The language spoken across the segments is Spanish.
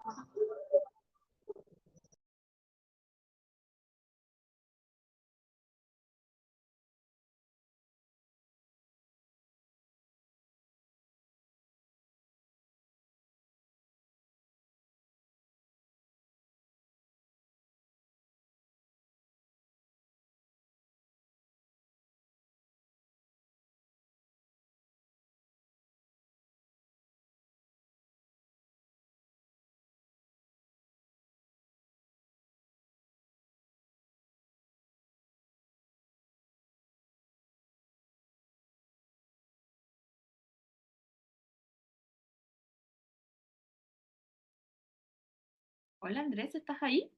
Hola Andrés, ¿estás ahí?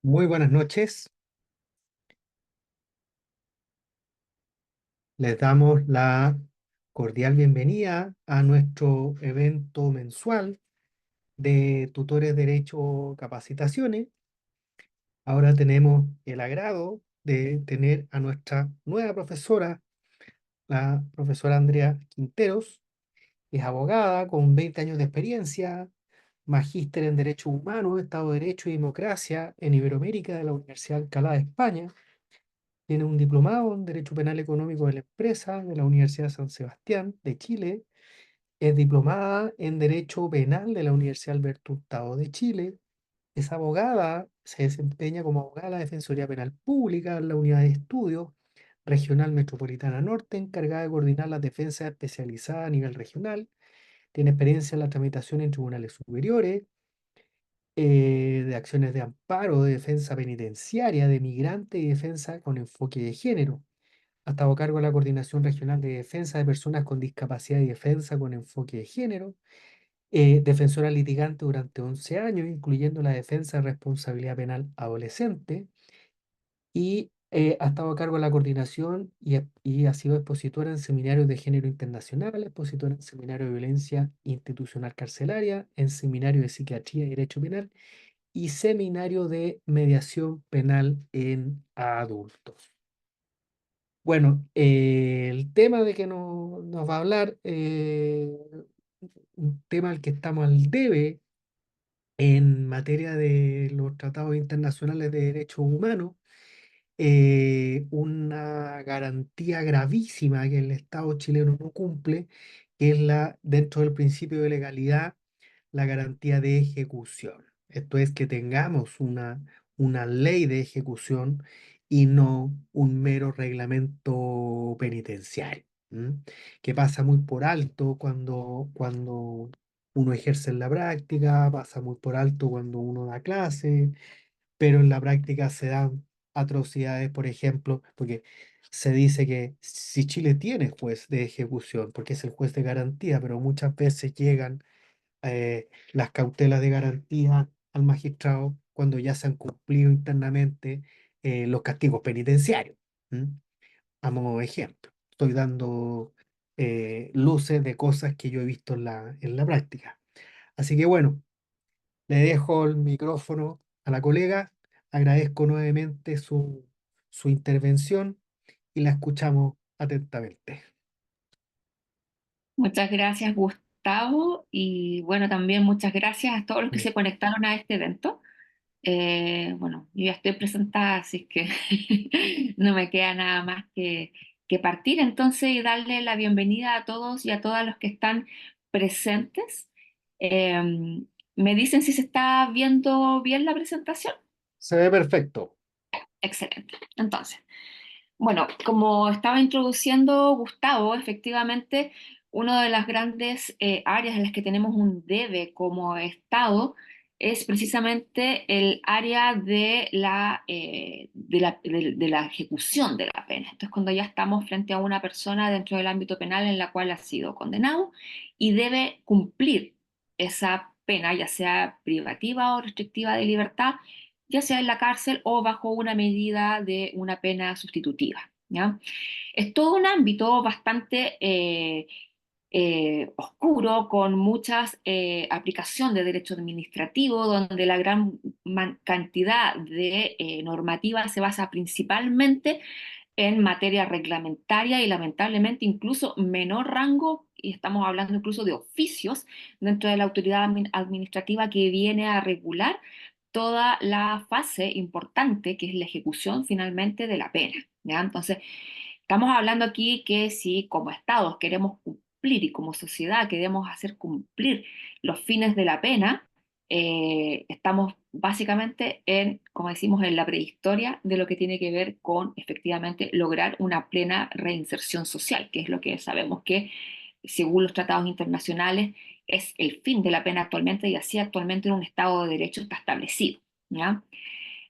Muy buenas noches. Les damos la cordial bienvenida a nuestro evento mensual de Tutores Derecho Capacitaciones. Ahora tenemos el agrado de tener a nuestra nueva profesora, la profesora Andrea Quinteros. Es abogada con 20 años de experiencia, magíster en Derecho Humano, Estado de Derecho y Democracia en Iberoamérica de la Universidad de Alcalá de España. Tiene un diplomado en Derecho Penal Económico de la Empresa de la Universidad de San Sebastián de Chile. Es diplomada en Derecho Penal de la Universidad Alberto Hurtado de Chile. Es abogada, se desempeña como abogada de la Defensoría Penal Pública en la Unidad de Estudios Regional Metropolitana Norte, encargada de coordinar las defensas especializadas a nivel regional. Tiene experiencia en la tramitación en tribunales superiores, de acciones de amparo, de defensa penitenciaria, de migrante y defensa con enfoque de género. Ha estado a cargo de la Coordinación Regional de Defensa de Personas con Discapacidad y Defensa con enfoque de género, defensora litigante durante 11 años, incluyendo la defensa de responsabilidad penal adolescente, y ha estado a cargo de la coordinación y ha sido expositora en seminarios de género internacional, expositora en seminario de violencia institucional carcelaria, en seminario de psiquiatría y derecho penal y seminario de mediación penal en adultos. Bueno, el tema de que nos va a hablar, un tema al que estamos al debe en materia de los tratados internacionales de derechos humanos, una garantía gravísima que el Estado chileno no cumple, que es dentro del principio de legalidad, la garantía de ejecución. Esto es que tengamos una ley de ejecución y no un mero reglamento penitenciario, ¿m? Que pasa muy por alto cuando uno ejerce en la práctica, pasa muy por alto cuando uno da clase, pero en la práctica se dan atrocidades, por ejemplo, porque se dice que si Chile tiene juez de ejecución, porque es el juez de garantía, pero muchas veces llegan las cautelas de garantía al magistrado cuando ya se han cumplido internamente los castigos penitenciarios. ¿M? A modo de ejemplo, estoy dando luces de cosas que yo he visto en la práctica. Así que bueno, le dejo el micrófono a la colega, agradezco nuevamente su intervención y la escuchamos atentamente. Muchas gracias, Gustavo, y bueno, también muchas gracias a todos los que Mm. se conectaron a este evento. Bueno, yo ya estoy presentada, así que no me queda nada más que partir entonces y darle la bienvenida a todos y a todas los que están presentes. Eh, ¿Me dicen si se está viendo bien la presentación? Se ve perfecto. Excelente. Entonces, bueno, como estaba introduciendo Gustavo, efectivamente, una de las grandes áreas en las que tenemos un debe como Estado es precisamente el área de la ejecución de la pena. Entonces, cuando ya estamos frente a una persona dentro del ámbito penal en la cual ha sido condenado y debe cumplir esa pena, ya sea privativa o restrictiva de libertad, ya sea en la cárcel o bajo una medida de una pena sustitutiva. ¿Ya? Es todo un ámbito bastante oscuro, con muchas aplicación de derecho administrativo, donde la gran cantidad de normativa se basa principalmente en materia reglamentaria y lamentablemente incluso menor rango, y estamos hablando incluso de oficios dentro de la autoridad administrativa que viene a regular toda la fase importante que es la ejecución finalmente de la pena. ¿Ya? Entonces, estamos hablando aquí que si como Estados queremos cumplir y como sociedad queremos hacer cumplir los fines de la pena, estamos básicamente en, como decimos, en la prehistoria de lo que tiene que ver con efectivamente lograr una plena reinserción social, que es lo que sabemos que, según los tratados internacionales, es el fin de la pena actualmente y así actualmente en un Estado de Derecho está establecido. ¿Ya?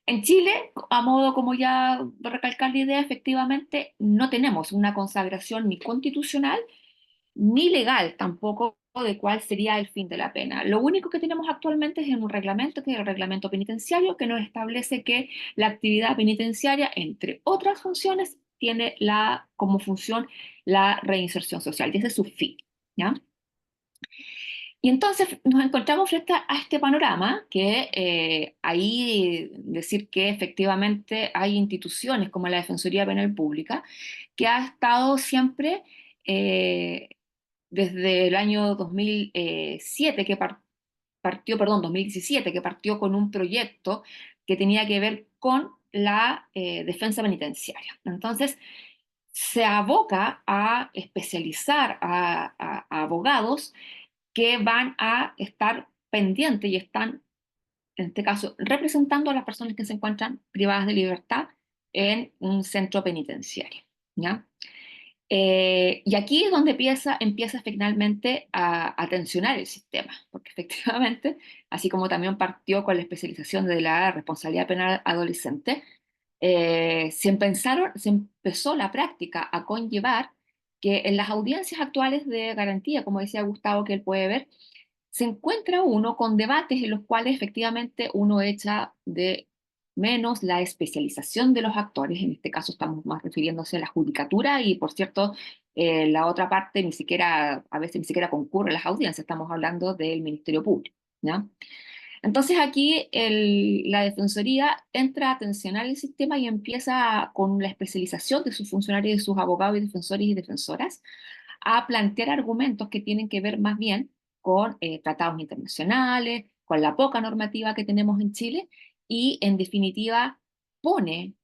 En Chile, a modo como ya de recalcar la idea, efectivamente no tenemos una consagración ni constitucional ni legal tampoco de cuál sería el fin de la pena. Lo único que tenemos actualmente es en un reglamento, que es el reglamento penitenciario, que nos establece que la actividad penitenciaria, entre otras funciones, tiene como función la reinserción social, y ese es su fin, ¿ya? Y entonces nos encontramos frente a este panorama que ahí decir que efectivamente hay instituciones como la Defensoría Penal Pública que ha estado siempre eh, desde el año 2007 partió, perdón, 2017 que partió con un proyecto que tenía que ver con la defensa penitenciaria. Entonces se aboca a especializar a abogados que van a estar pendientes y están, en este caso, representando a las personas que se encuentran privadas de libertad en un centro penitenciario, ¿ya? Y aquí es donde empieza finalmente a tensionar el sistema, porque efectivamente, así como también partió con la especialización de la responsabilidad penal adolescente, se empezó la práctica a conllevar que en las audiencias actuales de garantía, como decía Gustavo que él puede ver, se encuentra uno con debates en los cuales efectivamente uno echa de menos la especialización de los actores, en este caso estamos más refiriéndose a la judicatura y por cierto, la otra parte ni siquiera, a veces ni siquiera concurre a las audiencias, estamos hablando del Ministerio Público, ¿ya? Entonces aquí la Defensoría entra a tensionar el sistema y empieza con la especialización de sus funcionarios, de sus abogados y defensores y defensoras, a plantear argumentos que tienen que ver más bien con tratados internacionales, con la poca normativa que tenemos en Chile y en definitiva pone,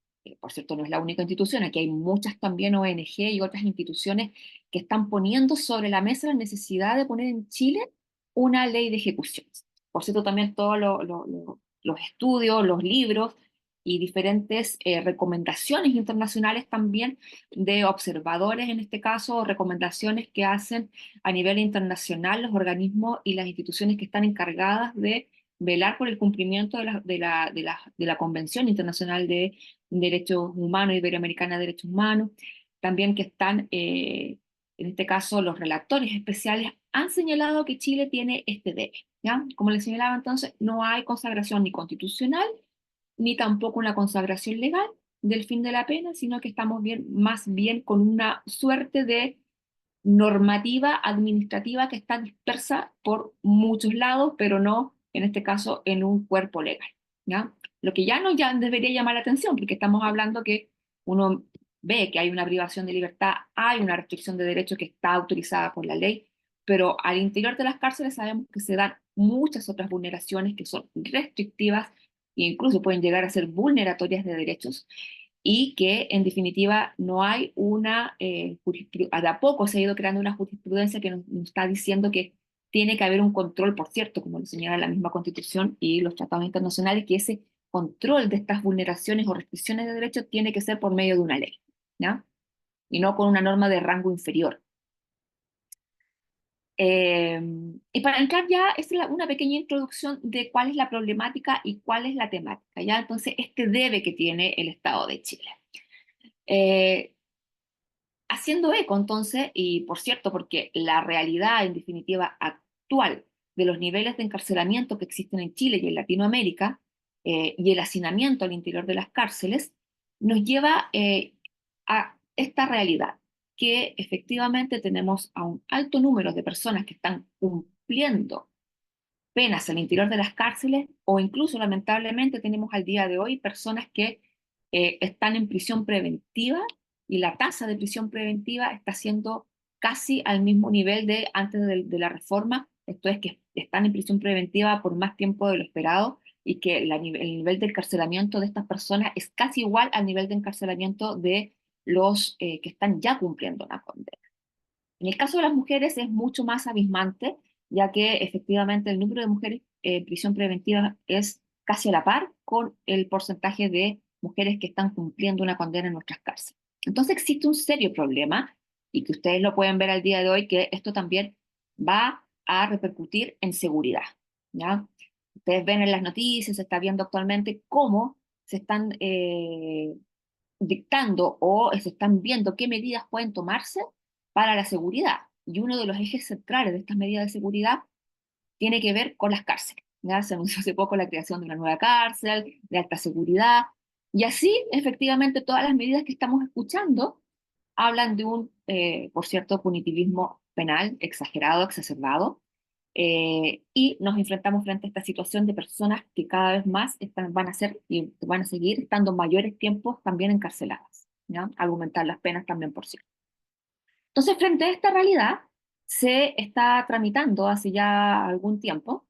por cierto no es la única institución, aquí hay muchas también ONG y otras instituciones que están poniendo sobre la mesa la necesidad de poner en Chile una ley de ejecuciones. Por cierto, también todos los estudios, los libros y diferentes recomendaciones internacionales también de observadores, en este caso, recomendaciones que hacen a nivel internacional los organismos y las instituciones que están encargadas de velar por el cumplimiento de la Convención Internacional de Derechos Humanos, Iberoamericana de Derechos Humanos, también que están, en este caso, los relatores especiales han señalado que Chile tiene este debe, ¿ya? Como les señalaba entonces, no hay consagración ni constitucional, ni tampoco una consagración legal del fin de la pena, sino que estamos bien, más bien con una suerte de normativa administrativa que está dispersa por muchos lados, pero no, en este caso, en un cuerpo legal, ¿ya? Lo que ya debería llamar la atención, porque estamos hablando que uno ve que hay una privación de libertad, hay una restricción de derechos que está autorizada por la ley, pero al interior de las cárceles sabemos que se dan muchas otras vulneraciones que son restrictivas e incluso pueden llegar a ser vulneratorias de derechos y que en definitiva no hay una, de a poco se ha ido creando una jurisprudencia que nos está diciendo que tiene que haber un control, por cierto, como lo señala la misma Constitución y los tratados internacionales, que ese control de estas vulneraciones o restricciones de derechos tiene que ser por medio de una ley, ¿ya? Y no con una norma de rango inferior. Eh, y para entrar ya, esta es una pequeña introducción de cuál es la problemática y cuál es la temática, ¿ya? Entonces, este debe que tiene el Estado de Chile. Eh, Haciendo eco entonces, y por cierto, porque la realidad en definitiva actual de los niveles de encarcelamiento que existen en Chile y en Latinoamérica, y el hacinamiento al interior de las cárceles, nos lleva a esta realidad, que efectivamente tenemos a un alto número de personas que están cumpliendo penas al interior de las cárceles o incluso lamentablemente tenemos al día de hoy personas que están en prisión preventiva y la tasa de prisión preventiva está siendo casi al mismo nivel de antes de la reforma, esto es que están en prisión preventiva por más tiempo de lo esperado y que el nivel de encarcelamiento de estas personas es casi igual al nivel de encarcelamiento de los que están ya cumpliendo una condena. En el caso de las mujeres es mucho más abismante, ya que efectivamente el número de mujeres en prisión preventiva es casi a la par con el porcentaje de mujeres que están cumpliendo una condena en nuestras cárceles. Entonces existe un serio problema y que ustedes lo pueden ver al día de hoy, que esto también va a repercutir en seguridad, ¿ya? Ustedes ven en las noticias, se está viendo actualmente cómo se están dictando o se están viendo qué medidas pueden tomarse para la seguridad. y uno de los ejes centrales de estas medidas de seguridad tiene que ver con las cárceles. ¿Ya? Se anunció hace poco la creación de una nueva cárcel de alta seguridad, y así, efectivamente, todas las medidas que estamos escuchando hablan de un, por cierto, punitivismo penal exagerado, exacerbado, y nos enfrentamos frente a esta situación de personas que cada vez más van a ser y van a seguir estando mayores tiempos también encarceladas, ¿ya? Aumentar las penas también, por cierto. Entonces, frente a esta realidad, se está tramitando hace ya algún tiempo,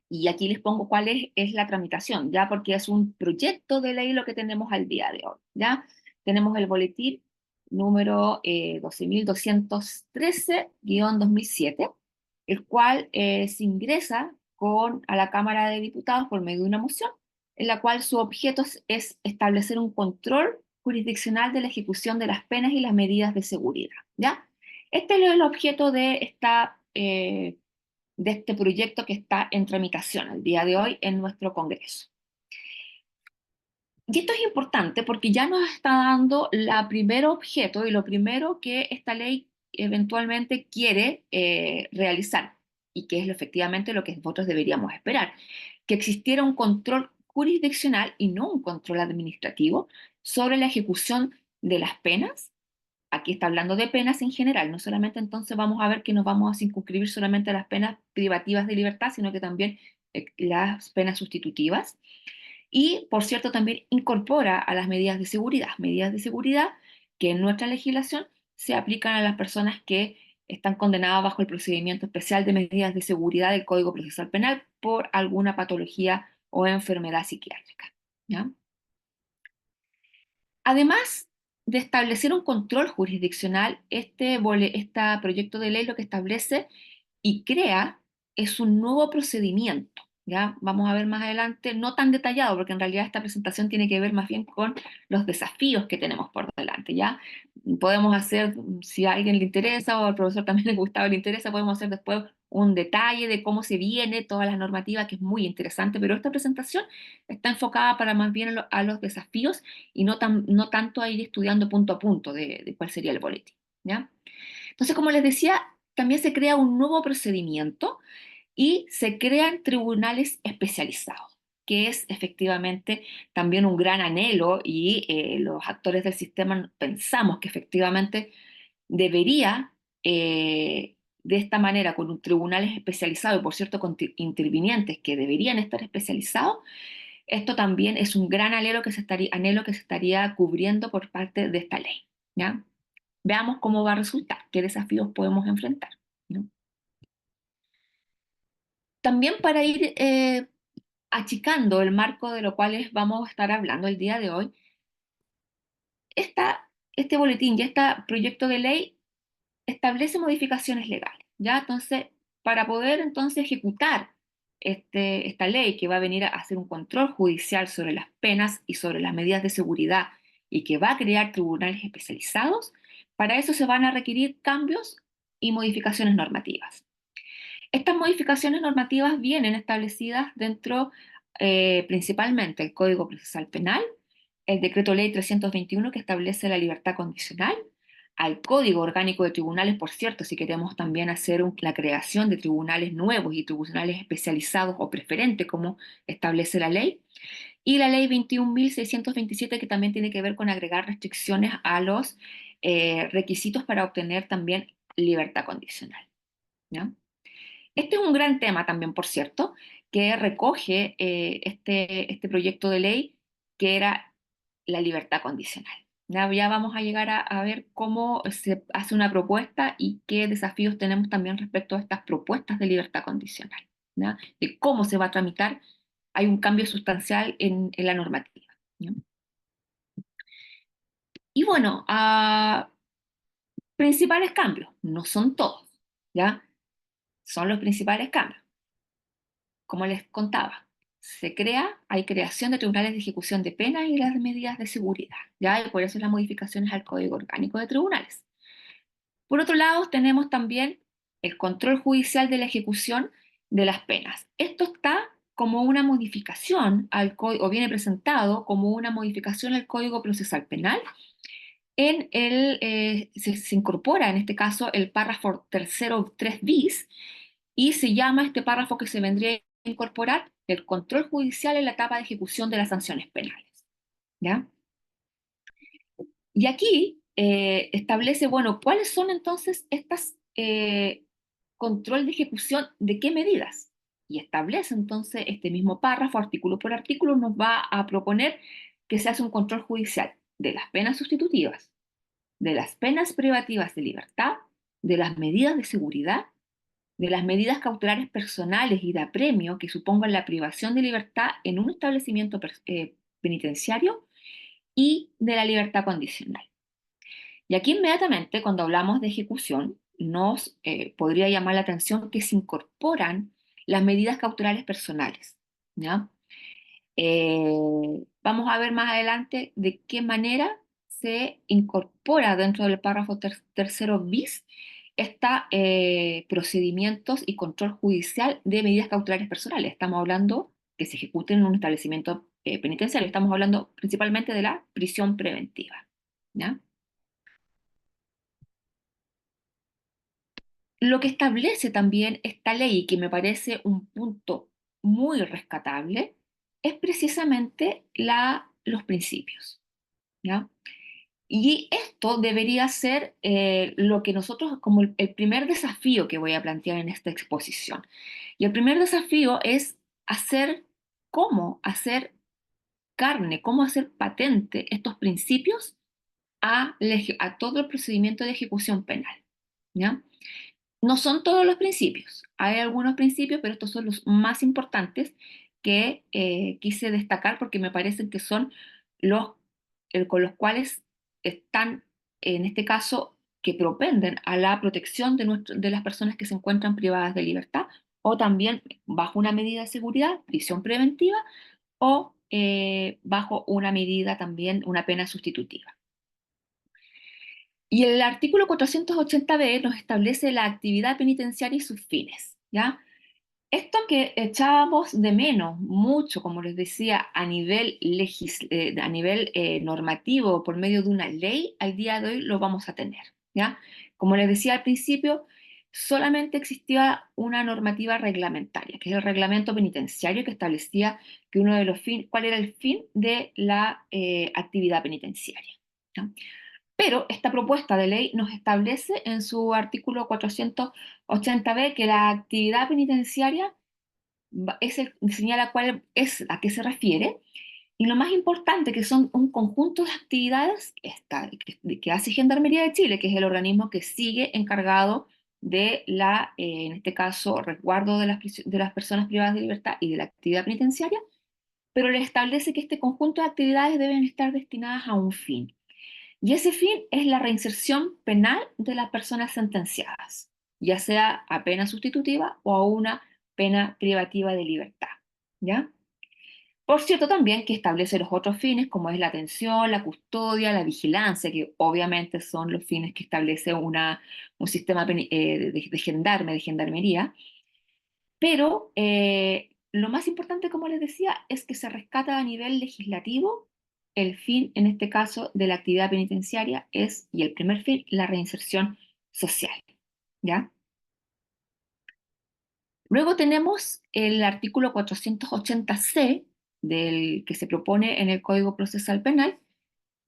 y aquí les pongo cuál es la tramitación, ya porque es un proyecto de ley lo que tenemos al día de hoy, ya. Tenemos el boletín número 12.213-2007, el cual se ingresa a la Cámara de Diputados por medio de una moción, en la cual su objeto es establecer un control jurisdiccional de la ejecución de las penas y las medidas de seguridad, ¿ya? Este es el objeto de este proyecto que está en tramitación al día de hoy en nuestro Congreso. Y esto es importante porque ya nos está dando la primer objeto y lo primero que esta ley eventualmente quiere realizar, y que es efectivamente lo que nosotros deberíamos esperar, que existiera un control jurisdiccional y no un control administrativo sobre la ejecución de las penas. Aquí está hablando de penas en general, no solamente entonces vamos a ver que nos vamos a circunscribir solamente a las penas privativas de libertad, sino que también las penas sustitutivas. Y, por cierto, también incorpora a las medidas de seguridad que en nuestra legislación se aplican a las personas que están condenadas bajo el procedimiento especial de medidas de seguridad del Código Procesal Penal por alguna patología o enfermedad psiquiátrica, ¿ya? Además de establecer un control jurisdiccional, este proyecto de ley lo que establece y crea es un nuevo procedimiento. ¿Ya? Vamos a ver más adelante, no tan detallado, porque en realidad esta presentación tiene que ver más bien con los desafíos que tenemos por delante. ¿Ya? Podemos hacer, si a alguien le interesa o al profesor también le gustaba o le interesa, podemos hacer después un detalle de cómo se viene toda la normativa, que es muy interesante, pero esta presentación está enfocada para más bien a los desafíos y no tanto a ir estudiando punto a punto de cuál sería el boletín. ¿Ya? Entonces, como les decía, también se crea un nuevo procedimiento y se crean tribunales especializados, que es efectivamente también un gran anhelo, y los actores del sistema pensamos que efectivamente debería, de esta manera, con un tribunales especializados y por cierto con intervinientes que deberían estar especializados, esto también es un gran anhelo que se estaría cubriendo por parte de esta ley, ¿ya? Veamos cómo va a resultar, qué desafíos podemos enfrentar, ¿no? También para ir achicando el marco de lo cual vamos a estar hablando el día de hoy, este boletín y este proyecto de ley establece modificaciones legales, ¿ya? Entonces, para poder entonces ejecutar esta ley que va a venir a hacer un control judicial sobre las penas y sobre las medidas de seguridad y que va a crear tribunales especializados, para eso se van a requerir cambios y modificaciones normativas. Estas modificaciones normativas vienen establecidas dentro, principalmente, el Código Procesal Penal, el Decreto Ley 321 que establece la libertad condicional, al Código Orgánico de Tribunales, por cierto, si queremos también hacer la creación de tribunales nuevos y tribunales especializados o preferentes, como establece la ley, y la Ley 21.627, que también tiene que ver con agregar restricciones a los requisitos para obtener también libertad condicional, ¿ya? Este es un gran tema también, por cierto, que recoge este proyecto de ley, que era la libertad condicional. Ya vamos a llegar a ver cómo se hace una propuesta y qué desafíos tenemos también respecto a estas propuestas de libertad condicional, ¿ya? De cómo se va a tramitar. Hay un cambio sustancial en la normativa, ¿no? Y bueno, principales cambios, no son todos, ¿ya? Son los principales cambios. Como les contaba, hay creación de tribunales de ejecución de penas y las medidas de seguridad, ¿ya? Y por eso las modificaciones al Código Orgánico de Tribunales. Por otro lado, tenemos también el control judicial de la ejecución de las penas. Esto está como una modificación al código, o viene presentado como una modificación al Código Procesal Penal, se incorpora en este caso el párrafo tercero 3 bis y se llama este párrafo que se vendría a incorporar el control judicial en la etapa de ejecución de las sanciones penales. ¿Ya? Y aquí establece, bueno, ¿cuáles son entonces estas control de ejecución de qué medidas? Y establece entonces este mismo párrafo, artículo por artículo, nos va a proponer que se hace un control judicial de las penas sustitutivas, de las penas privativas de libertad, de las medidas de seguridad, de las medidas cautelares personales y de apremio que supongan la privación de libertad en un establecimiento penitenciario y de la libertad condicional. Y aquí inmediatamente, cuando hablamos de ejecución, nos podría llamar la atención que se incorporan las medidas cautelares personales, ¿ya? Vamos a ver más adelante de qué manera se incorpora dentro del párrafo tercero bis estos procedimientos y control judicial de medidas cautelares personales. Estamos hablando que se ejecuten en un establecimiento penitenciario. Estamos hablando principalmente de la prisión preventiva, ¿ya? Lo que establece también esta ley, y que me parece un punto muy rescatable, es precisamente los principios, ¿ya? Y esto debería ser lo que nosotros, como el primer desafío que voy a plantear en esta exposición. Y el primer desafío es cómo hacer carne, cómo hacer patente estos principios a todo el procedimiento de ejecución penal, ¿ya? No son todos los principios, hay algunos principios, pero estos son los más importantes que quise destacar porque me parecen que son los con los cuales están, en este caso, que propenden a la protección de las personas que se encuentran privadas de libertad o también bajo una medida de seguridad, prisión preventiva o bajo una medida también, una pena sustitutiva. Y el artículo 480b nos establece la actividad penitenciaria y sus fines, ¿ya? Esto que echábamos de menos mucho, como les decía, a nivel normativo por medio de una ley, al día de hoy lo vamos a tener, ¿ya? Como les decía al principio, solamente existía una normativa reglamentaria, que es el reglamento penitenciario que establecía que uno de los fines, cuál era el fin de la actividad penitenciaria, ¿ya? Pero esta propuesta de ley nos establece en su artículo 480b que la actividad penitenciaria señala cuál es, a qué se refiere, y lo más importante que son un conjunto de actividades que hace Gendarmería de Chile, que es el organismo que sigue encargado de en este caso, resguardo de las personas privadas de libertad y de la actividad penitenciaria, pero le establece que este conjunto de actividades deben estar destinadas a un fin. Y ese fin es la reinserción penal de las personas sentenciadas, ya sea a pena sustitutiva o a una pena privativa de libertad, ¿ya? Por cierto, también que establece los otros fines, como es la atención, la custodia, la vigilancia, que obviamente son los fines que establece un sistema de gendarmería, pero lo más importante, como les decía, es que se rescata a nivel legislativo el fin, en este caso, de la actividad penitenciaria y el primer fin, la reinserción social, ¿ya? Luego tenemos el artículo 480c, que se propone en el Código Procesal Penal,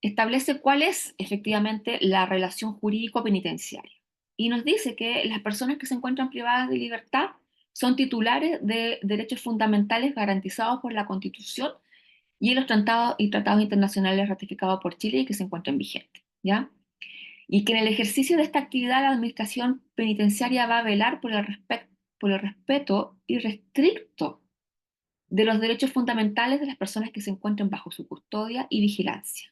establece cuál es efectivamente la relación jurídico-penitenciaria. Y nos dice que las personas que se encuentran privadas de libertad son titulares de derechos fundamentales garantizados por la Constitución y en los tratados internacionales ratificados por Chile y que se encuentran vigentes, ¿ya? Y que en el ejercicio de esta actividad la administración penitenciaria va a velar por el respeto irrestricto de los derechos fundamentales de las personas que se encuentran bajo su custodia y vigilancia,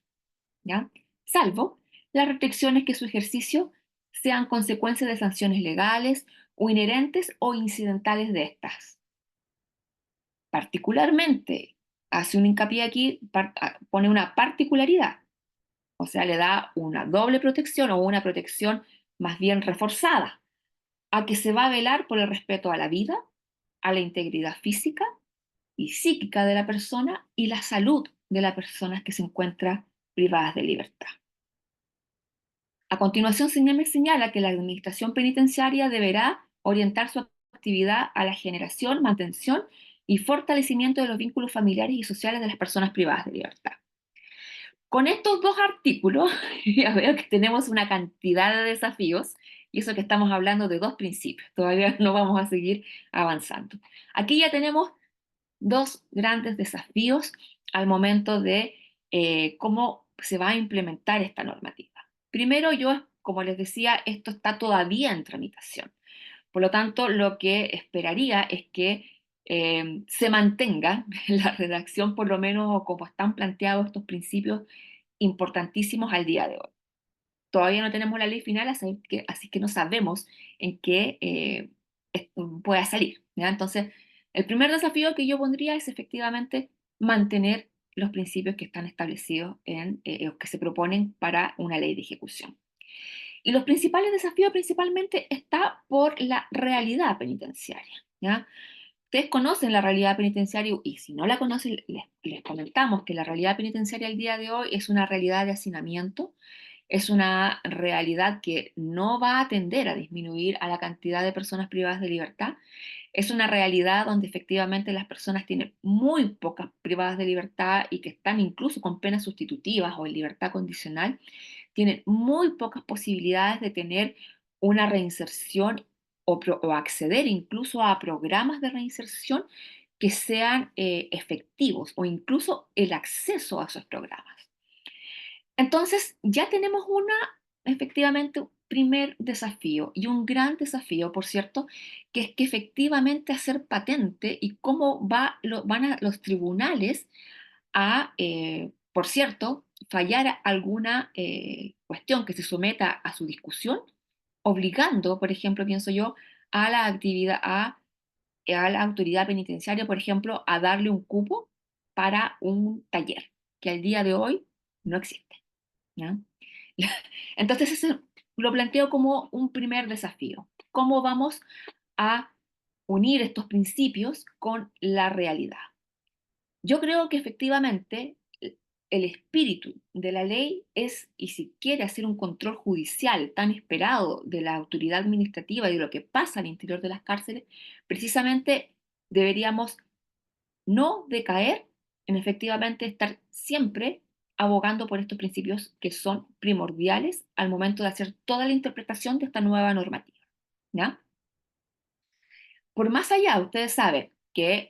¿ya? Salvo las restricciones que su ejercicio sean consecuencia de sanciones legales o inherentes o incidentales de estas. Particularmente, hace un hincapié aquí, pone una particularidad, o sea, le da una doble protección o una protección más bien reforzada, a que se va a velar por el respeto a la vida, a la integridad física y psíquica de la persona y la salud de las personas que se encuentran privadas de libertad. A continuación, señala que la administración penitenciaria deberá orientar su actividad a la generación, mantención y fortalecimiento de los vínculos familiares y sociales de las personas privadas de libertad. Con estos dos artículos, ya veo que tenemos una cantidad de desafíos, y eso que estamos hablando de dos principios, todavía no vamos a seguir avanzando. Aquí ya tenemos dos grandes desafíos al momento de cómo se va a implementar esta normativa. Primero, como les decía, esto está todavía en tramitación. Por lo tanto, lo que esperaría es que se mantenga la redacción, por lo menos, o como están planteados estos principios importantísimos al día de hoy. Todavía no tenemos la ley final, así que no sabemos en qué pueda salir, ¿ya? Entonces, el primer desafío que yo pondría es efectivamente mantener los principios que están establecidos que se proponen para una ley de ejecución. Y los principales desafíos principalmente está por la realidad penitenciaria, ¿ya? Ustedes conocen la realidad penitenciaria y si no la conocen, les comentamos que la realidad penitenciaria al día de hoy es una realidad de hacinamiento, es una realidad que no va a tender a disminuir a la cantidad de personas privadas de libertad, es una realidad donde efectivamente las personas tienen muy pocas privadas de libertad y que están incluso con penas sustitutivas o en libertad condicional, tienen muy pocas posibilidades de tener una reinserción o acceder incluso a programas de reinserción que sean efectivos o incluso el acceso a esos programas. Entonces, ya tenemos efectivamente, un primer desafío y un gran desafío, por cierto, que es que efectivamente hacer patente y cómo van a los tribunales a, por cierto, fallar alguna cuestión que se someta a su discusión, obligando, por ejemplo, pienso yo, a la actividad, a la autoridad penitenciaria, por ejemplo, a darle un cupo para un taller, que al día de hoy no existe, ¿ya? Entonces, eso lo planteo como un primer desafío. ¿Cómo vamos a unir estos principios con la realidad? Yo creo que efectivamente el espíritu de la ley es, y si quiere hacer un control judicial tan esperado de la autoridad administrativa y de lo que pasa al interior de las cárceles, precisamente deberíamos no decaer en efectivamente estar siempre abogando por estos principios que son primordiales al momento de hacer toda la interpretación de esta nueva normativa, ¿ya? Por más allá, ustedes saben que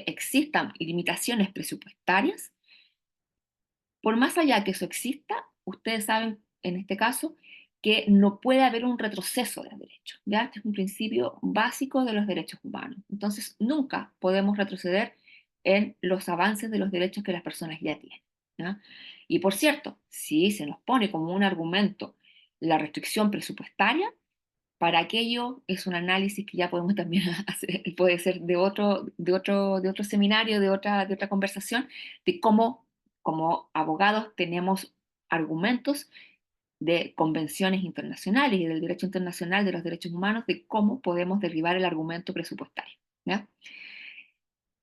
existan limitaciones presupuestarias. Por más allá que eso exista, ustedes saben, en este caso, que no puede haber un retroceso de derechos. ¿Ya? Este es un principio básico de los derechos humanos. Entonces, nunca podemos retroceder en los avances de los derechos que las personas ya tienen. ¿Ya? Y por cierto, si se nos pone como un argumento la restricción presupuestaria, para aquello es un análisis que ya podemos también hacer, puede ser de otro seminario, de otra conversación, de cómo como abogados tenemos argumentos de convenciones internacionales y del derecho internacional de los derechos humanos de cómo podemos derribar el argumento presupuestario, ¿ya?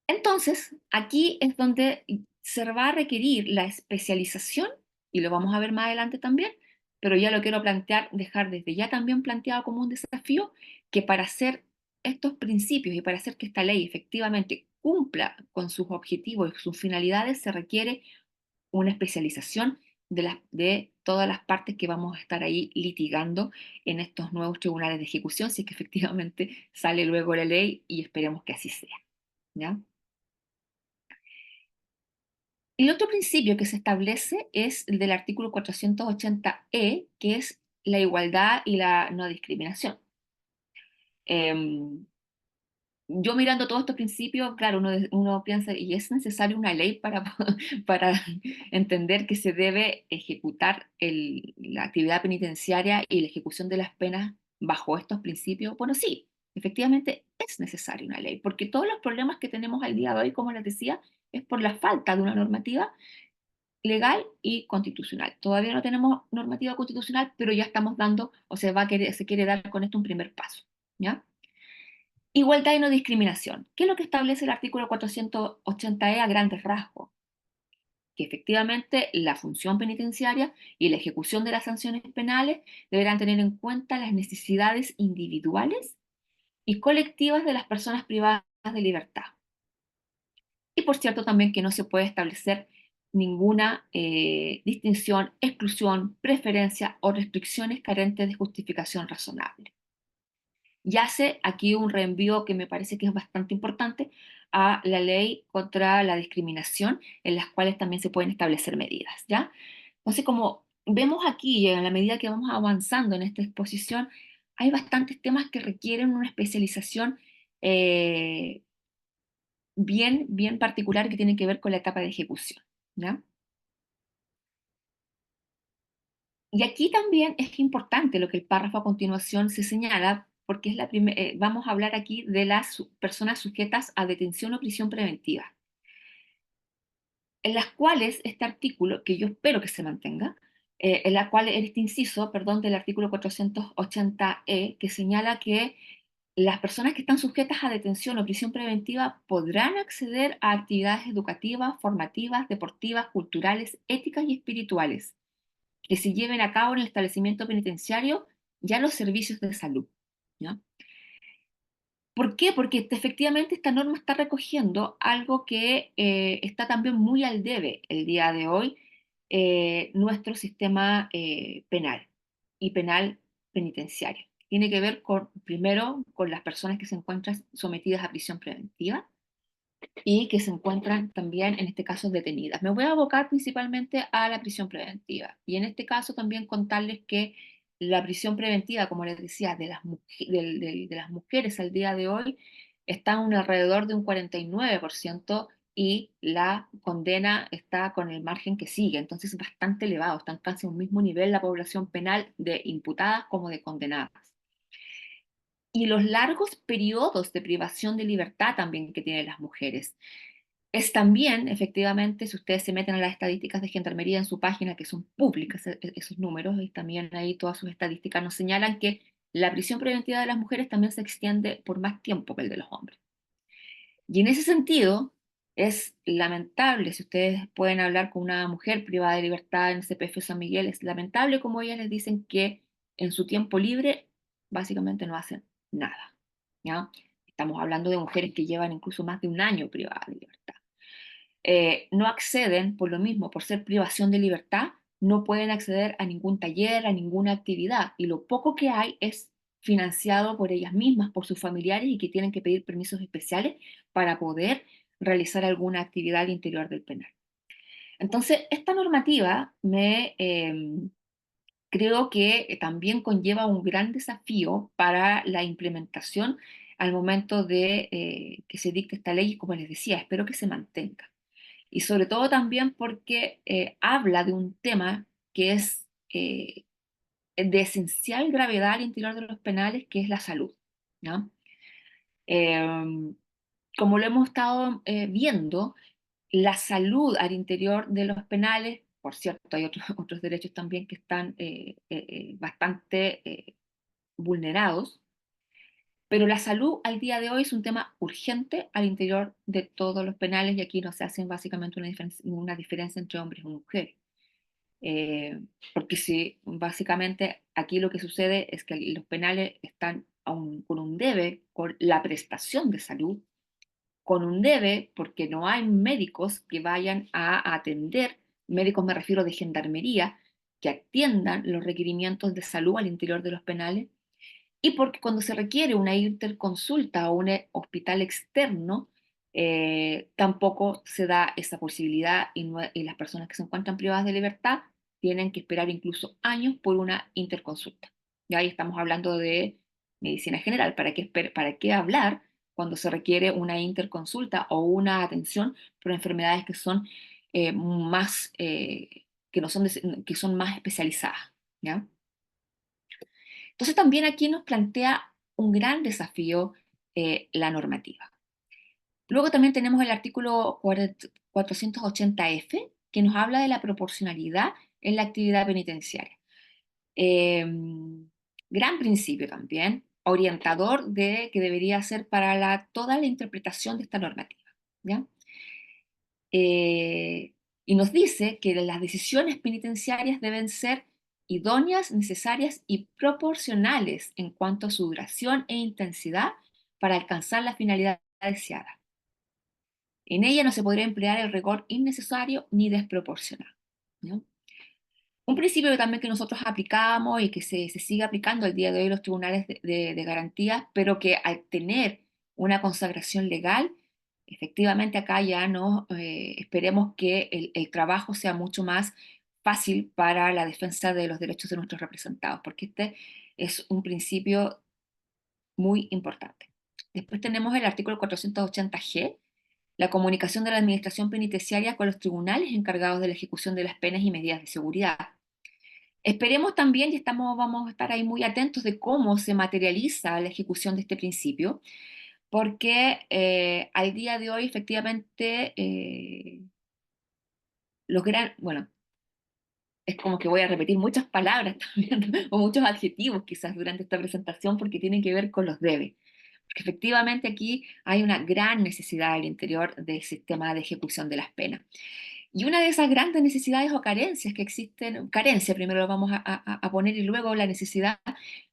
Entonces, aquí es donde se va a requerir la especialización, y lo vamos a ver más adelante también, pero ya lo quiero plantear, dejar desde ya también planteado como un desafío, que para hacer estos principios y para hacer que esta ley efectivamente cumpla con sus objetivos y sus finalidades, se requiere una especialización de todas las partes que vamos a estar ahí litigando en estos nuevos tribunales de ejecución, si es que efectivamente sale luego la ley y esperemos que así sea, ¿ya? El otro principio que se establece es el del artículo 480E, que es la igualdad y la no discriminación. Em, yo mirando todos estos principios, claro, uno piensa, ¿y es necesaria una ley para entender que se debe ejecutar la actividad penitenciaria y la ejecución de las penas bajo estos principios? Bueno, sí, efectivamente es necesaria una ley, porque todos los problemas que tenemos al día de hoy, como les decía, es por la falta de una normativa legal y constitucional. Todavía no tenemos normativa constitucional, pero ya estamos dando, o se quiere dar con esto un primer paso, ¿ya? Igualdad y no discriminación. ¿Qué es lo que establece el artículo 480E a grandes rasgos? que efectivamente la función penitenciaria y la ejecución de las sanciones penales deberán tener en cuenta las necesidades individuales y colectivas de las personas privadas de libertad. Y por cierto también que no se puede establecer ninguna distinción, exclusión, preferencia o restricciones carentes de justificación razonable. Y hace aquí un reenvío que me parece que es bastante importante a la ley contra la discriminación, en las cuales también se pueden establecer medidas, ¿ya? Entonces, como vemos aquí, en la medida que vamos avanzando en esta exposición, hay bastantes temas que requieren una especialización eh, bien particular que tiene que ver con la etapa de ejecución, ¿ya? Y aquí también es importante lo que el párrafo a continuación se señala, porque es vamos a hablar aquí de las personas sujetas a detención o prisión preventiva, en las cuales este artículo, que yo espero que se mantenga, en la cual este inciso, perdón, del artículo 480E, que señala que las personas que están sujetas a detención o prisión preventiva podrán acceder a actividades educativas, formativas, deportivas, culturales, éticas y espirituales que se lleven a cabo en el establecimiento penitenciario y a los servicios de salud, ¿ya? ¿Por qué? Porque efectivamente esta norma está recogiendo algo que está también muy al debe el día de hoy, nuestro sistema penal y penal penitenciario. Tiene que ver con, primero, con las personas que se encuentran sometidas a prisión preventiva, y que se encuentran también, en este caso, detenidas. Me voy a abocar principalmente a la prisión preventiva y en este caso también contarles que la prisión preventiva, como les decía, de las mujeres al día de hoy está en alrededor de un 49% y la condena está con el margen que sigue, entonces es bastante elevado, están casi a un mismo nivel la población penal de imputadas como de condenadas. Y los largos periodos de privación de libertad también que tienen las mujeres. Es también, efectivamente, si ustedes se meten a las estadísticas de Gendarmería en su página, que son públicas esos números, y también ahí todas sus estadísticas nos señalan que la prisión preventiva de las mujeres también se extiende por más tiempo que el de los hombres. Y en ese sentido, es lamentable, si ustedes pueden hablar con una mujer privada de libertad en CPF San Miguel, es lamentable como ellas les dicen que en su tiempo libre básicamente no hacen nada, ¿ya? Estamos hablando de mujeres que llevan incluso más de un año privadas de libertad. No acceden, por lo mismo, por ser privación de libertad, no pueden acceder a ningún taller, a ninguna actividad, y lo poco que hay es financiado por ellas mismas, por sus familiares, y que tienen que pedir permisos especiales para poder realizar alguna actividad al interior del penal. Entonces, esta normativa creo que también conlleva un gran desafío para la implementación al momento de que se dicte esta ley, y como les decía, espero que se mantenga y sobre todo también porque habla de un tema que es de esencial gravedad al interior de los penales, que es la salud, ¿no? Eh, Como lo hemos estado viendo, la salud al interior de los penales, por cierto, hay otros derechos también que están bastante vulnerados, pero la salud al día de hoy es un tema urgente al interior de todos los penales y aquí no se hace básicamente una diferencia entre hombres y mujeres. Porque si básicamente aquí lo que sucede es que los penales están con un debe con la prestación de salud, con un debe porque no hay médicos que vayan a atender, médicos me refiero de gendarmería, que atiendan los requerimientos de salud al interior de los penales, y porque cuando se requiere una interconsulta o un hospital externo, tampoco se da esa posibilidad y las personas que se encuentran privadas de libertad tienen que esperar incluso años por una interconsulta. Y ahí estamos hablando de medicina general. ¿Para qué hablar cuando se requiere una interconsulta o una atención por enfermedades que son más, que no son, que son más especializadas? ¿Ya? Entonces también aquí nos plantea un gran desafío la normativa. Luego también tenemos el artículo 480F, que nos habla de la proporcionalidad en la actividad penitenciaria. Eh, Gran principio también, orientador de que debería ser para toda la interpretación de esta normativa, ¿ya? y nos dice que las decisiones penitenciarias deben ser idóneas, necesarias y proporcionales en cuanto a su duración e intensidad para alcanzar la finalidad deseada. En ella no se podría emplear el rigor innecesario ni desproporcionado, ¿no? Un principio que también que nosotros aplicamos y que se sigue aplicando al día de hoy en los tribunales de garantía, pero que al tener una consagración legal, efectivamente acá ya no esperemos que el trabajo sea mucho más fácil para la defensa de los derechos de nuestros representados, porque este es un principio muy importante. Después tenemos el artículo 480G, la comunicación de la administración penitenciaria con los tribunales encargados de la ejecución de las penas y medidas de seguridad. Esperemos también, y vamos a estar ahí muy atentos de cómo se materializa la ejecución de este principio, porque al día de hoy efectivamente bueno, es como que voy a repetir muchas palabras también, o muchos adjetivos quizás durante esta presentación, porque tienen que ver con los debe. Porque efectivamente aquí hay una gran necesidad al interior del sistema de ejecución de las penas. Y una de esas grandes necesidades o carencias que existen, carencia primero lo vamos a poner y luego la necesidad,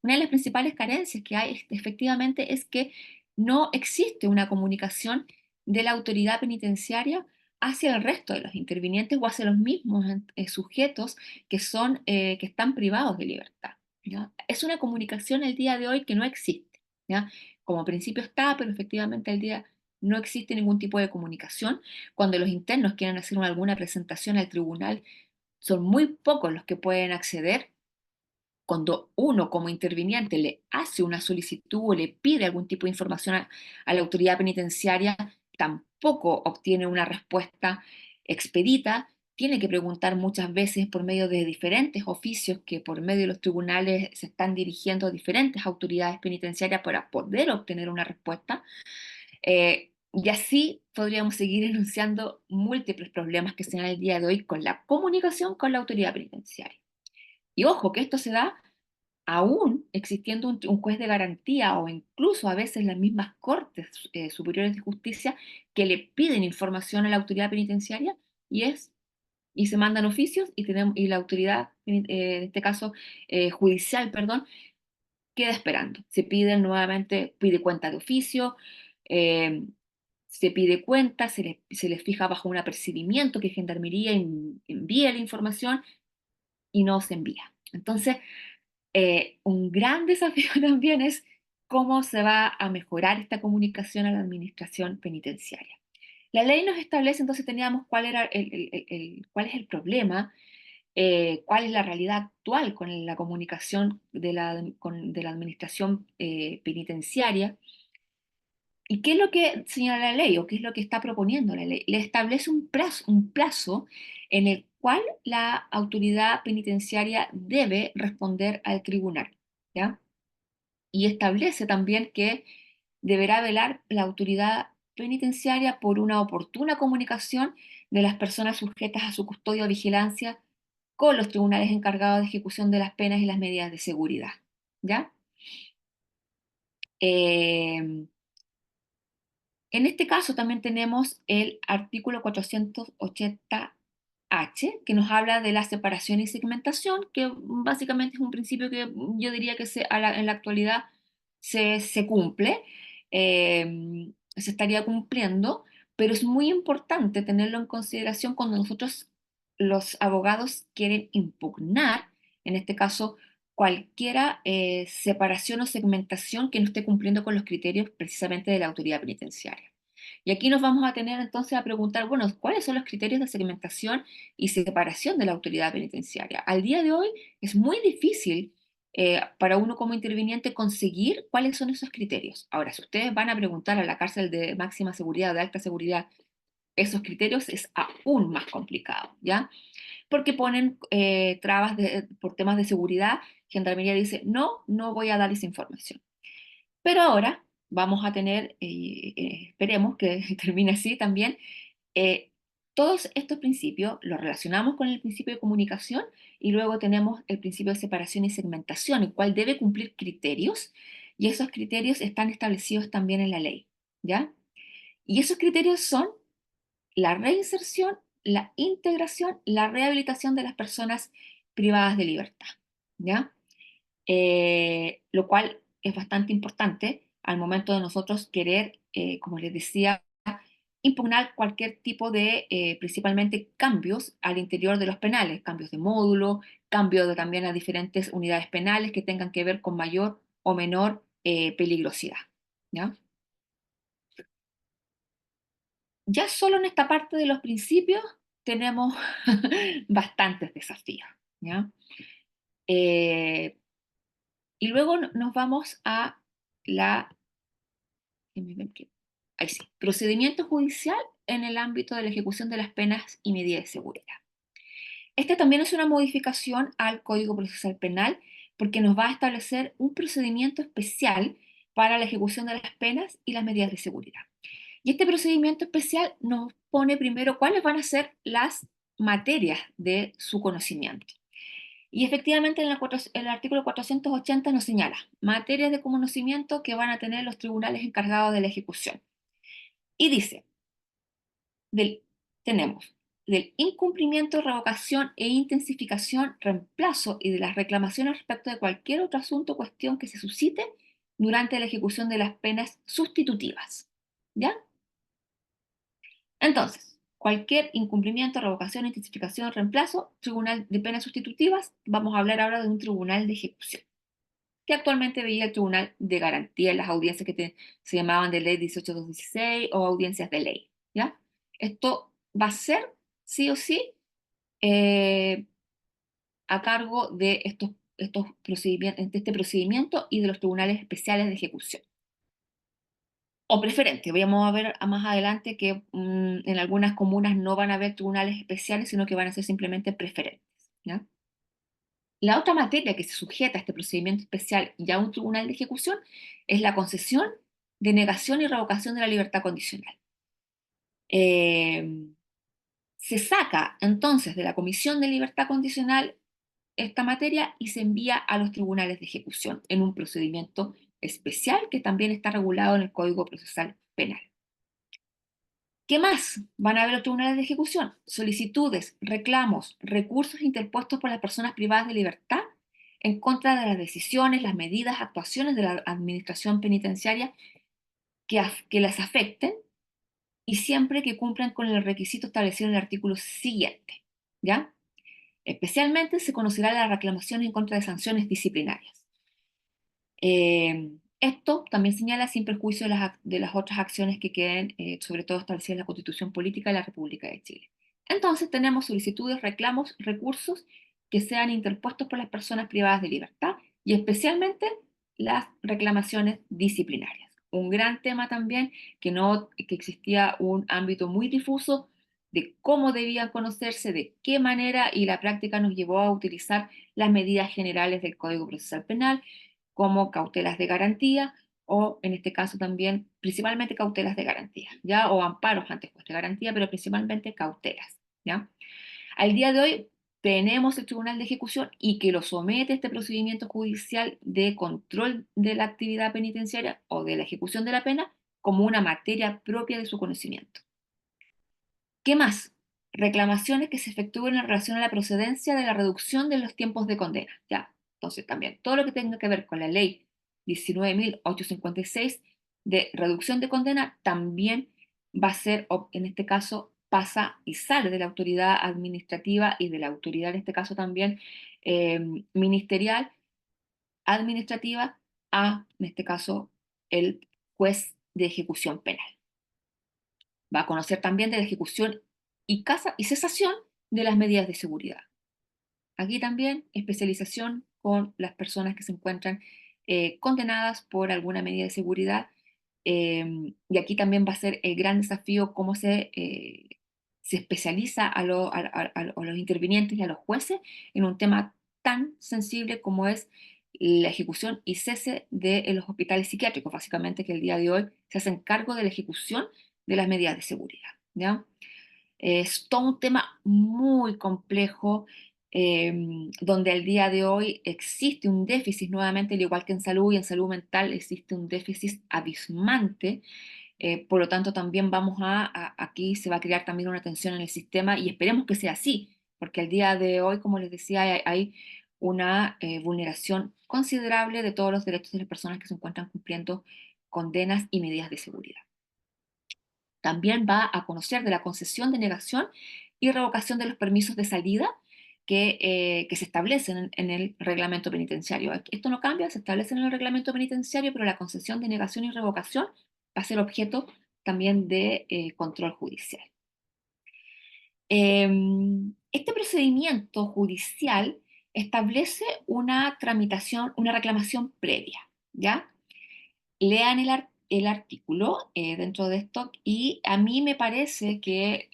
una de las principales carencias que hay efectivamente es que no existe una comunicación de la autoridad penitenciaria hacia el resto de los intervinientes o hacia los mismos sujetos que están privados de libertad, ¿ya? Es una comunicación el día de hoy que no existe, ¿ya? Como principio está, pero efectivamente el día no existe ningún tipo de comunicación. Cuando los internos quieren hacer alguna presentación al tribunal, son muy pocos los que pueden acceder. Cuando uno como interviniente le hace una solicitud o le pide algún tipo de información a la autoridad penitenciaria, tampoco obtiene una respuesta expedita, tiene que preguntar muchas veces por medio de diferentes oficios que por medio de los tribunales se están dirigiendo a diferentes autoridades penitenciarias para poder obtener una respuesta. Y así podríamos seguir enunciando múltiples problemas que se dan el día de hoy con la comunicación con la autoridad penitenciaria. Y ojo, que esto se da aún existiendo un juez de garantía o incluso a veces las mismas cortes superiores de justicia que le piden información a la autoridad penitenciaria y y se mandan oficios y la autoridad, en este caso judicial, perdón, queda esperando. Se pide nuevamente, pide cuenta de oficio, eh, se pide cuenta, se les fija bajo un apercibimiento que Gendarmería envía la información y no se envía. Entonces, un gran desafío también es cómo se va a mejorar esta comunicación a la administración penitenciaria. La ley nos establece, entonces teníamos cuál era cuál es el problema, cuál es la realidad actual con la comunicación de la administración penitenciaria y qué es lo que señala la ley o qué es lo que está proponiendo la ley. Le establece un plazo en el cual la autoridad penitenciaria debe responder al tribunal, ¿ya? Y establece también que deberá velar la autoridad penitenciaria por una oportuna comunicación de las personas sujetas a su custodia o vigilancia con los tribunales encargados de ejecución de las penas y las medidas de seguridad, ¿ya? Eh, En este caso también tenemos el artículo 480H, que nos habla de la separación y segmentación, que básicamente es un principio que yo diría que en la actualidad se cumple, se estaría cumpliendo, pero es muy importante tenerlo en consideración cuando nosotros, los abogados, quieren impugnar, en este caso, cualquiera separación o segmentación que no esté cumpliendo con los criterios precisamente de la autoridad penitenciaria. Y aquí nos vamos a tener entonces a preguntar, bueno, ¿cuáles son los criterios de segmentación y separación de la autoridad penitenciaria? Al día de hoy es muy difícil para uno como interviniente conseguir cuáles son esos criterios. Ahora, si ustedes van a preguntar a la cárcel de máxima seguridad o de alta seguridad esos criterios, es aún más complicado, ¿ya? Porque ponen trabas por temas de seguridad. Gendarmería dice, no, no voy a dar esa información. Pero ahora vamos a tener, esperemos que termine así también, eh, todos estos principios los relacionamos con el principio de comunicación y luego tenemos el principio de separación y segmentación, el cual debe cumplir criterios y esos criterios están establecidos también en la ley, ¿ya? Y esos criterios son la reinserción la integración, la rehabilitación de las personas privadas de libertad, ¿ya? Lo cual es bastante importante al momento de nosotros querer, como les decía, impugnar cualquier tipo de, principalmente, cambios al interior de los penales, cambios de módulo, cambios de también a diferentes unidades penales que tengan que ver con mayor o menor peligrosidad, ¿ya? Ya solo en esta parte de los principios tenemos bastantes desafíos, ¿ya? Eh, y luego nos vamos a la, déjenme ver ahí sí, procedimiento judicial en el ámbito de la ejecución de las penas y medidas de seguridad. Este también es una modificación al Código Procesal Penal porque nos va a establecer un procedimiento especial para la ejecución de las penas y las medidas de seguridad. Y este procedimiento especial nos pone primero cuáles van a ser las materias de su conocimiento. Y efectivamente en el artículo 480 nos señala materias de conocimiento que van a tener los tribunales encargados de la ejecución. Y dice, del, tenemos del incumplimiento, revocación e intensificación, reemplazo y de las reclamaciones respecto de cualquier otro asunto o cuestión que se suscite durante la ejecución de las penas sustitutivas. ¿Ya? Entonces, cualquier incumplimiento, revocación, intensificación, reemplazo, tribunal de penas sustitutivas, vamos a hablar ahora de un tribunal de ejecución, que actualmente veía el tribunal de garantía en las audiencias que se llamaban de ley 18216 o audiencias de ley, ¿ya? Esto va a ser, sí o sí, eh, a cargo de estos procedimientos, de este procedimiento y de los tribunales especiales de ejecución. O preferente. Vamos a ver más adelante que en algunas comunas no van a haber tribunales especiales, sino que van a ser simplemente preferentes, ¿ya? La otra materia que se sujeta a este procedimiento especial y a un tribunal de ejecución es la concesión, denegación y revocación de la libertad condicional. Eh, Se saca entonces de la Comisión de Libertad Condicional esta materia y se envía a los tribunales de ejecución en un procedimiento especial que también está regulado en el Código Procesal Penal. ¿Qué más van a ver los tribunales de ejecución? Solicitudes, reclamos, recursos interpuestos por las personas privadas de libertad en contra de las decisiones, las medidas, actuaciones de la administración penitenciaria que las afecten y siempre que cumplan con el requisito establecido en el artículo siguiente, ¿ya? Especialmente se conocerá la reclamación en contra de sanciones disciplinarias. Esto también señala sin perjuicio de las otras acciones que queden, sobre todo establecidas en la Constitución Política de la República de Chile. Entonces tenemos solicitudes, reclamos, recursos que sean interpuestos por las personas privadas de libertad y especialmente las reclamaciones disciplinarias. Un gran tema también que existía un ámbito muy difuso de cómo debían conocerse, de qué manera, y la práctica nos llevó a utilizar las medidas generales del Código Procesal Penal como cautelas de garantía o en este caso también principalmente cautelas de garantía, ¿ya? O amparos ante juez de garantía, pero principalmente cautelas, ¿ya? Al día de hoy tenemos el Tribunal de Ejecución y que lo somete a este procedimiento judicial de control de la actividad penitenciaria o de la ejecución de la pena como una materia propia de su conocimiento. ¿Qué más? Reclamaciones que se efectúen en relación a la procedencia de la reducción de los tiempos de condena. Ya, entonces también todo lo que tenga que ver con la ley 19.856 de reducción de condena también va a ser, en este caso, pasa y sale de la autoridad administrativa y de la autoridad, en este caso también eh, ministerial, administrativa, en este caso, el juez de ejecución penal. Va a conocer también de la ejecución y cesación de las medidas de seguridad. Aquí también especialización con las personas que se encuentran condenadas por alguna medida de seguridad. Y aquí también va a ser el gran desafío cómo se especializa a los intervinientes y a los jueces en un tema tan sensible como es la ejecución y cese de los hospitales psiquiátricos, básicamente que el día de hoy se hacen cargo de la ejecución de las medidas de seguridad, ¿ya? Es todo un tema muy complejo, donde al día de hoy existe un déficit nuevamente, al igual que en salud y en salud mental existe un déficit abismante Por lo tanto, también aquí se va a crear también una tensión en el sistema y esperemos que sea así, porque al día de hoy, como les decía, hay una vulneración considerable de todos los derechos de las personas que se encuentran cumpliendo condenas y medidas de seguridad. También va a conocer de la concesión, denegación y revocación de los permisos de salida que se establecen en el reglamento penitenciario. Esto no cambia, se establece en el reglamento penitenciario, pero la concesión, denegación y revocación va a ser objeto también de control judicial. Este procedimiento judicial establece una tramitación, una reclamación previa, ¿ya? Lean el artículo dentro de esto y a mí me parece que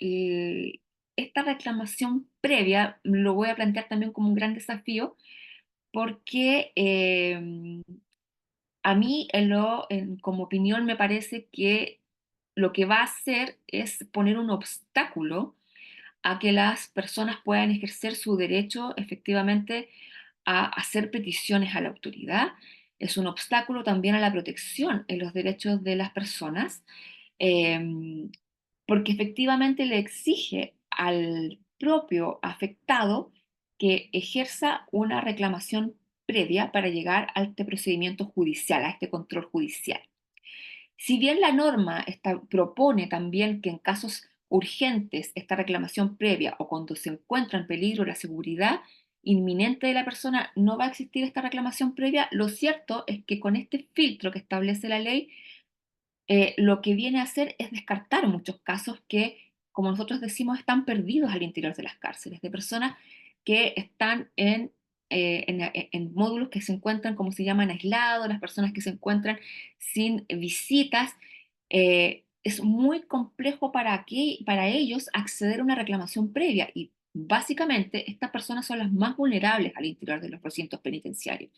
esta reclamación previa lo voy a plantear también como un gran desafío porque a mí como opinión me parece que lo que va a hacer es poner un obstáculo a que las personas puedan ejercer su derecho efectivamente a hacer peticiones a la autoridad. Es un obstáculo también a la protección en los derechos de las personas, eh, porque efectivamente le exige al propio afectado que ejerza una reclamación previa para llegar a este procedimiento judicial, a este control judicial. Si bien la norma propone también que en casos urgentes esta reclamación previa o cuando se encuentra en peligro la seguridad inminente de la persona no va a existir esta reclamación previa, lo cierto es que con este filtro que establece la ley lo que viene a hacer es descartar muchos casos que, como nosotros decimos, están perdidos al interior de las cárceles, de personas que están en módulos que se encuentran, como se llaman, aislados, las personas que se encuentran sin visitas. Es muy complejo para ellos acceder a una reclamación previa y básicamente estas personas son las más vulnerables al interior de los recintos penitenciarios.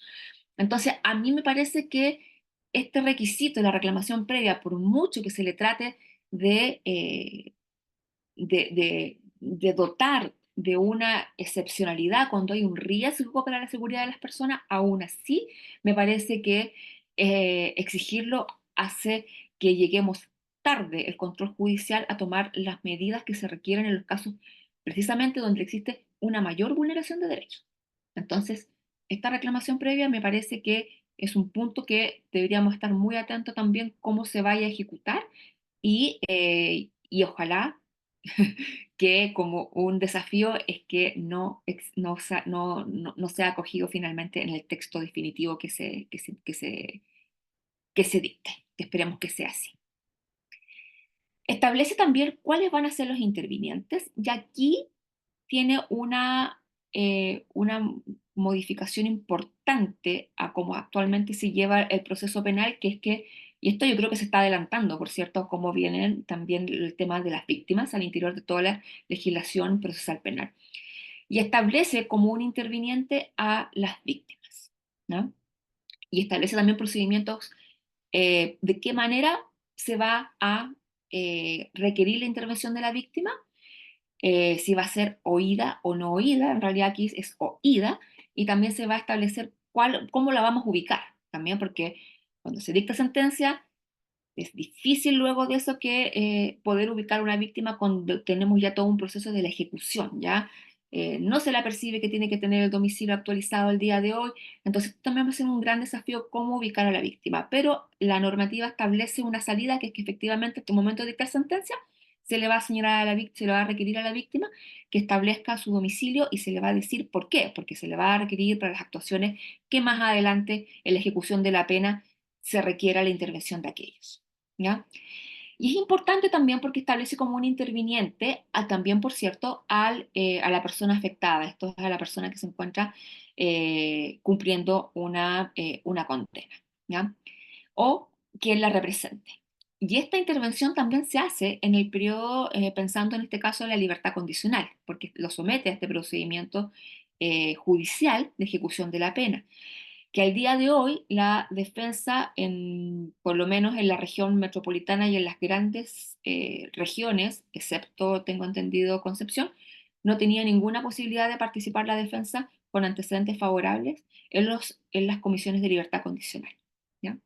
Entonces, a mí me parece que este requisito de la reclamación previa, por mucho que se le trate de dotar de una excepcionalidad cuando hay un riesgo para la seguridad de las personas, aún así me parece que exigirlo hace que lleguemos tarde el control judicial a tomar las medidas que se requieren en los casos precisamente donde existe una mayor vulneración de derechos. Entonces, esta reclamación previa me parece que es un punto que deberíamos estar muy atentos también cómo se vaya a ejecutar y ojalá que como un desafío es que no sea acogido finalmente en el texto definitivo que se dicte. Esperemos que sea así. Establece también cuáles van a ser los intervinientes y aquí tiene una modificación importante a cómo actualmente se lleva el proceso penal, que es que, y esto yo creo que se está adelantando, por cierto, cómo vienen también el tema de las víctimas al interior de toda la legislación procesal penal. Y establece como un interviniente a las víctimas, ¿no? Y establece también procedimientos de qué manera se va a requerir la intervención de la víctima, si va a ser oída o no oída, en realidad aquí es oída, y también se va a establecer cómo la vamos a ubicar, también porque cuando se dicta sentencia es difícil luego de eso que poder ubicar una víctima cuando tenemos ya todo un proceso de la ejecución, ¿ya? No se la percibe que tiene que tener el domicilio actualizado el día de hoy, entonces también va a ser un gran desafío cómo ubicar a la víctima, pero la normativa establece una salida que es que efectivamente en este momento de dictar sentencia se le va a señalar a se le va a requerir a la víctima que establezca su domicilio y se le va a decir por qué, porque se le va a requerir para las actuaciones que más adelante en la ejecución de la pena se requiera la intervención de aquellos. ¿Ya? Y es importante también porque establece como un interviniente, también, por cierto, a la persona afectada, esto es a la persona que se encuentra cumpliendo una condena, ¿ya? O quien la represente. Y esta intervención también se hace en el periodo, pensando en este caso en la libertad condicional, porque lo somete a este procedimiento judicial de ejecución de la pena que al día de hoy la defensa, por lo menos en la región metropolitana y en las grandes regiones, excepto, tengo entendido, Concepción, no tenía ninguna posibilidad de participar la defensa con antecedentes favorables en las comisiones de libertad condicional. ¿Ya?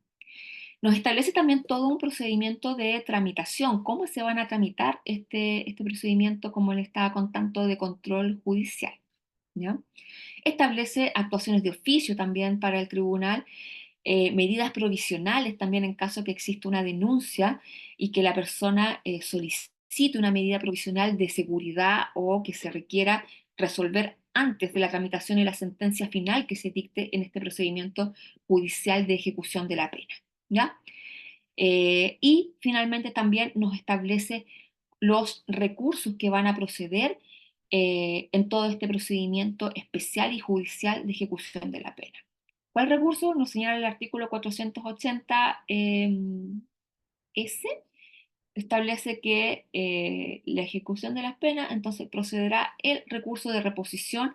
Nos establece también todo un procedimiento de tramitación, cómo se van a tramitar este procedimiento, como le estaba contando, de control judicial, ¿ya? Establece actuaciones de oficio también para el tribunal, medidas provisionales también en caso que exista una denuncia y que la persona solicite una medida provisional de seguridad o que se requiera resolver antes de la tramitación y la sentencia final que se dicte en este procedimiento judicial de ejecución de la pena, ¿ya? Y finalmente también nos establece los recursos que van a proceder en todo este procedimiento especial y judicial de ejecución de la pena. ¿Cuál recurso? Nos señala el artículo 480 S, establece que la ejecución de las penas, entonces procederá el recurso de reposición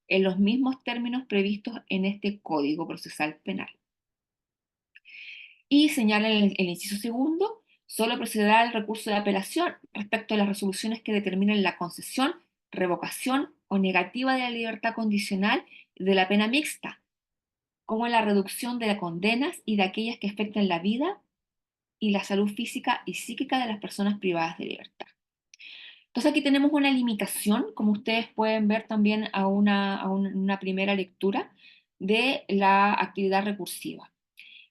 en los mismos términos previstos en este Código Procesal Penal. Y señala el inciso segundo, solo procederá el recurso de apelación respecto a las resoluciones que determinen la concesión, revocación o negativa de la libertad condicional de la pena mixta, como la reducción de las condenas y de aquellas que afecten la vida y la salud física y psíquica de las personas privadas de libertad. Entonces aquí tenemos una limitación, como ustedes pueden ver también una primera lectura, de la actividad recursiva.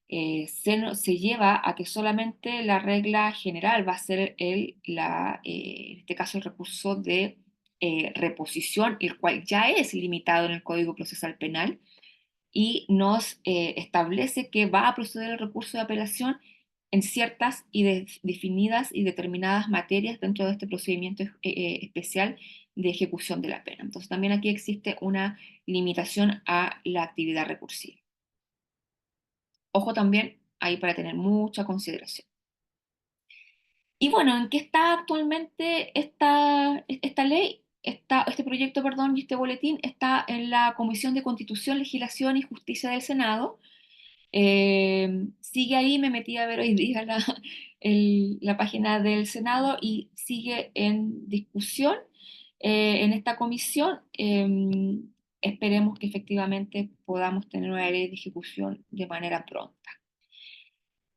Se lleva a que solamente la regla general va a ser en este caso el recurso de reposición, el cual ya es limitado en el Código Procesal Penal, y nos establece que va a proceder el recurso de apelación en ciertas definidas y determinadas materias dentro de este procedimiento especial de ejecución de la pena. Entonces también aquí existe una limitación a la actividad recursiva. Ojo también ahí para tener mucha consideración. Y bueno, ¿en qué está actualmente esta ley? Este proyecto, perdón, y este boletín está en la Comisión de Constitución, Legislación y Justicia del Senado. Sigue ahí, me metí a ver hoy día la página del Senado y sigue en discusión en esta comisión. Esperemos que efectivamente podamos tener una ley de ejecución de manera pronta.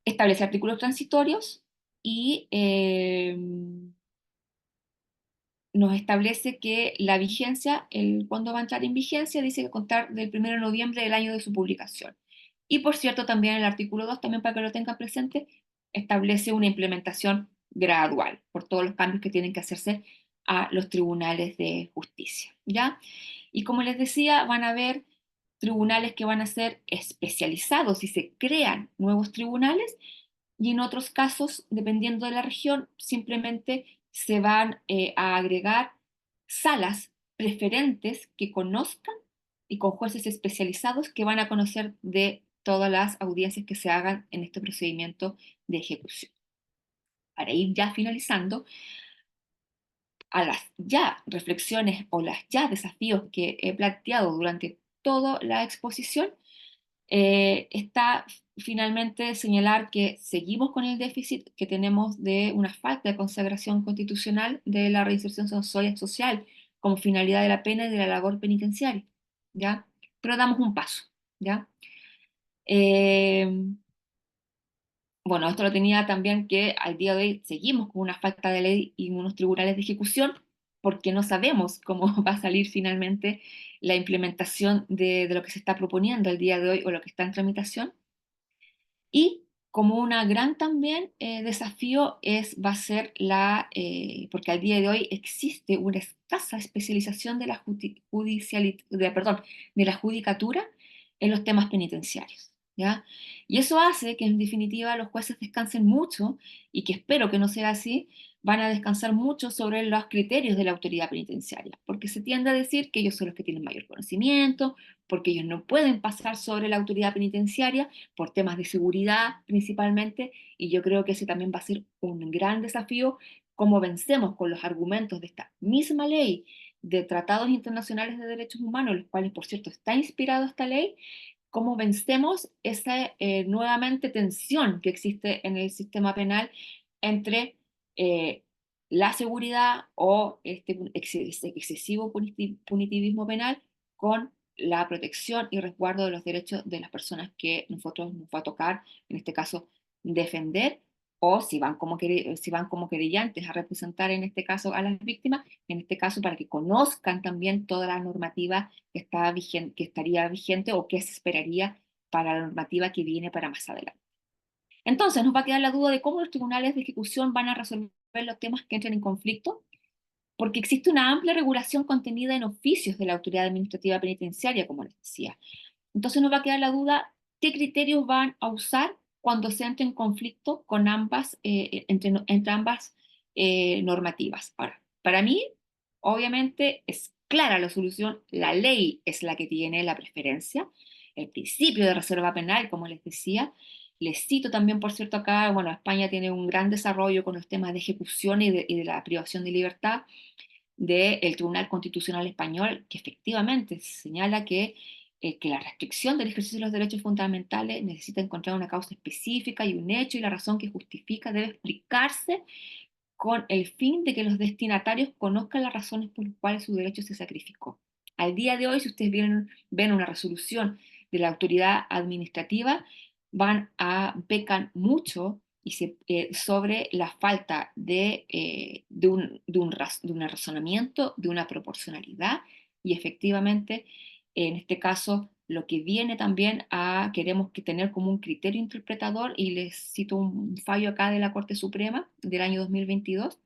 Establece artículos transitorios y nos establece que la vigencia, cuándo va a entrar en vigencia, dice que contar del 1 de noviembre del año de su publicación. Y por cierto, también el artículo 2, también para que lo tengan presente, establece una implementación gradual por todos los cambios que tienen que hacerse a los tribunales de justicia, ¿ya? Y como les decía, van a haber tribunales que van a ser especializados y se crean nuevos tribunales, y en otros casos, dependiendo de la región, simplemente se van a agregar salas preferentes que conozcan y con jueces especializados que van a conocer de todas las audiencias que se hagan en este procedimiento de ejecución. Para ir ya finalizando, a las ya reflexiones o las ya desafíos que he planteado durante toda la exposición, está finalmente señalar que seguimos con el déficit que tenemos de una falta de consagración constitucional de la reinserción social como finalidad de la pena y de la labor penitenciaria, ¿ya? Pero damos un paso, ¿ya? Eh, bueno, esto lo tenía también que al día de hoy seguimos con una falta de ley y unos tribunales de ejecución porque no sabemos cómo va a salir finalmente la implementación de lo que se está proponiendo al día de hoy o lo que está en tramitación. Y como una gran también desafío va a ser porque al día de hoy existe una escasa especialización de la de la judicatura en los temas penitenciarios, ¿ya? Y eso hace que en definitiva los jueces descansen mucho, y que espero que no sea así, van a descansar mucho sobre los criterios de la autoridad penitenciaria, porque se tiende a decir que ellos son los que tienen mayor conocimiento, porque ellos no pueden pasar sobre la autoridad penitenciaria por temas de seguridad principalmente, y yo creo que ese también va a ser un gran desafío, cómo vencemos con los argumentos de esta misma ley de tratados internacionales de derechos humanos, los cuales por cierto está inspirado esta ley, cómo vencemos esa nuevamente tensión que existe en el sistema penal entre eh, la seguridad o este excesivo punitivismo penal con la protección y resguardo de los derechos de las personas que nosotros nos va a tocar, en este caso, defender, o si van como querellantes a representar en este caso a las víctimas, en este caso para que conozcan también toda la normativa que estaría vigente o que se esperaría para la normativa que viene para más adelante. Entonces nos va a quedar la duda de cómo los tribunales de ejecución van a resolver los temas que entren en conflicto, porque existe una amplia regulación contenida en oficios de la autoridad administrativa penitenciaria, como les decía. Entonces nos va a quedar la duda qué criterios van a usar cuando se entre en conflicto con entre ambas normativas. Ahora, para mí, obviamente, es clara la solución, la ley es la que tiene la preferencia, el principio de reserva penal, como les decía. Les cito también, por cierto, acá, bueno, España tiene un gran desarrollo con los temas de ejecución y de la privación de libertad del Tribunal Constitucional Español, que efectivamente señala que la restricción del ejercicio de los derechos fundamentales necesita encontrar una causa específica y un hecho y la razón que justifica debe explicarse con el fin de que los destinatarios conozcan las razones por las cuales su derecho se sacrificó. Al día de hoy, si ustedes ven una resolución de la autoridad administrativa, pecan mucho sobre la falta de un razonamiento, de una proporcionalidad, y efectivamente, en este caso, lo que viene también queremos que tener como un criterio interpretador, y les cito un fallo acá de la Corte Suprema del año 2022,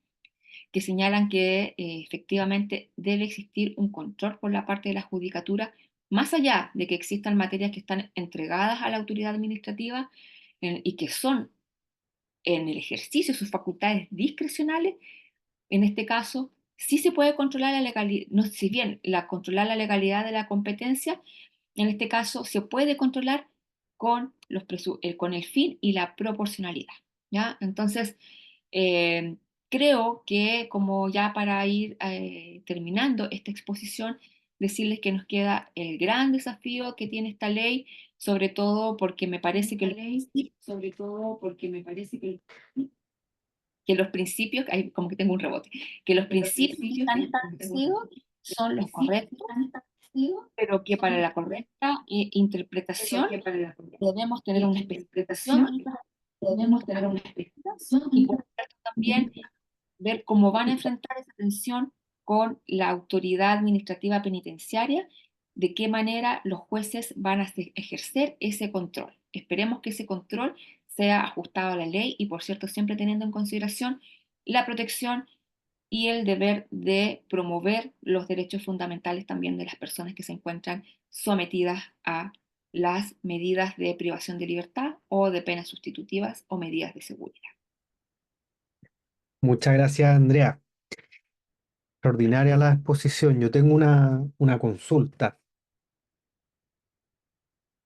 que señalan que efectivamente debe existir un control por la parte de la judicatura, más allá de que existan materias que están entregadas a la autoridad administrativa y que son en el ejercicio de sus facultades discrecionales. En este caso, sí se puede controlar la legalidad, no, si bien controlar la legalidad de la competencia, en este caso se puede controlar con el fin y la proporcionalidad, ¿ya? Entonces, eh, creo que como ya para ir terminando esta exposición, decirles que nos queda el gran desafío que tiene esta ley, sobre todo porque me parece que los principios, ahí como que tengo un rebote, que los principios que están establecidos son los correctos, pero que para la correcta interpretación debemos tener una especificación y por cierto también ver cómo van a enfrentar esa tensión con la autoridad administrativa penitenciaria, de qué manera los jueces van a ejercer ese control. Esperemos que ese control sea ajustado a la ley y, por cierto, siempre teniendo en consideración la protección y el deber de promover los derechos fundamentales también de las personas que se encuentran sometidas a las medidas de privación de libertad o de penas sustitutivas o medidas de seguridad. Muchas gracias, Andrea. Extraordinaria la exposición. Yo tengo una consulta.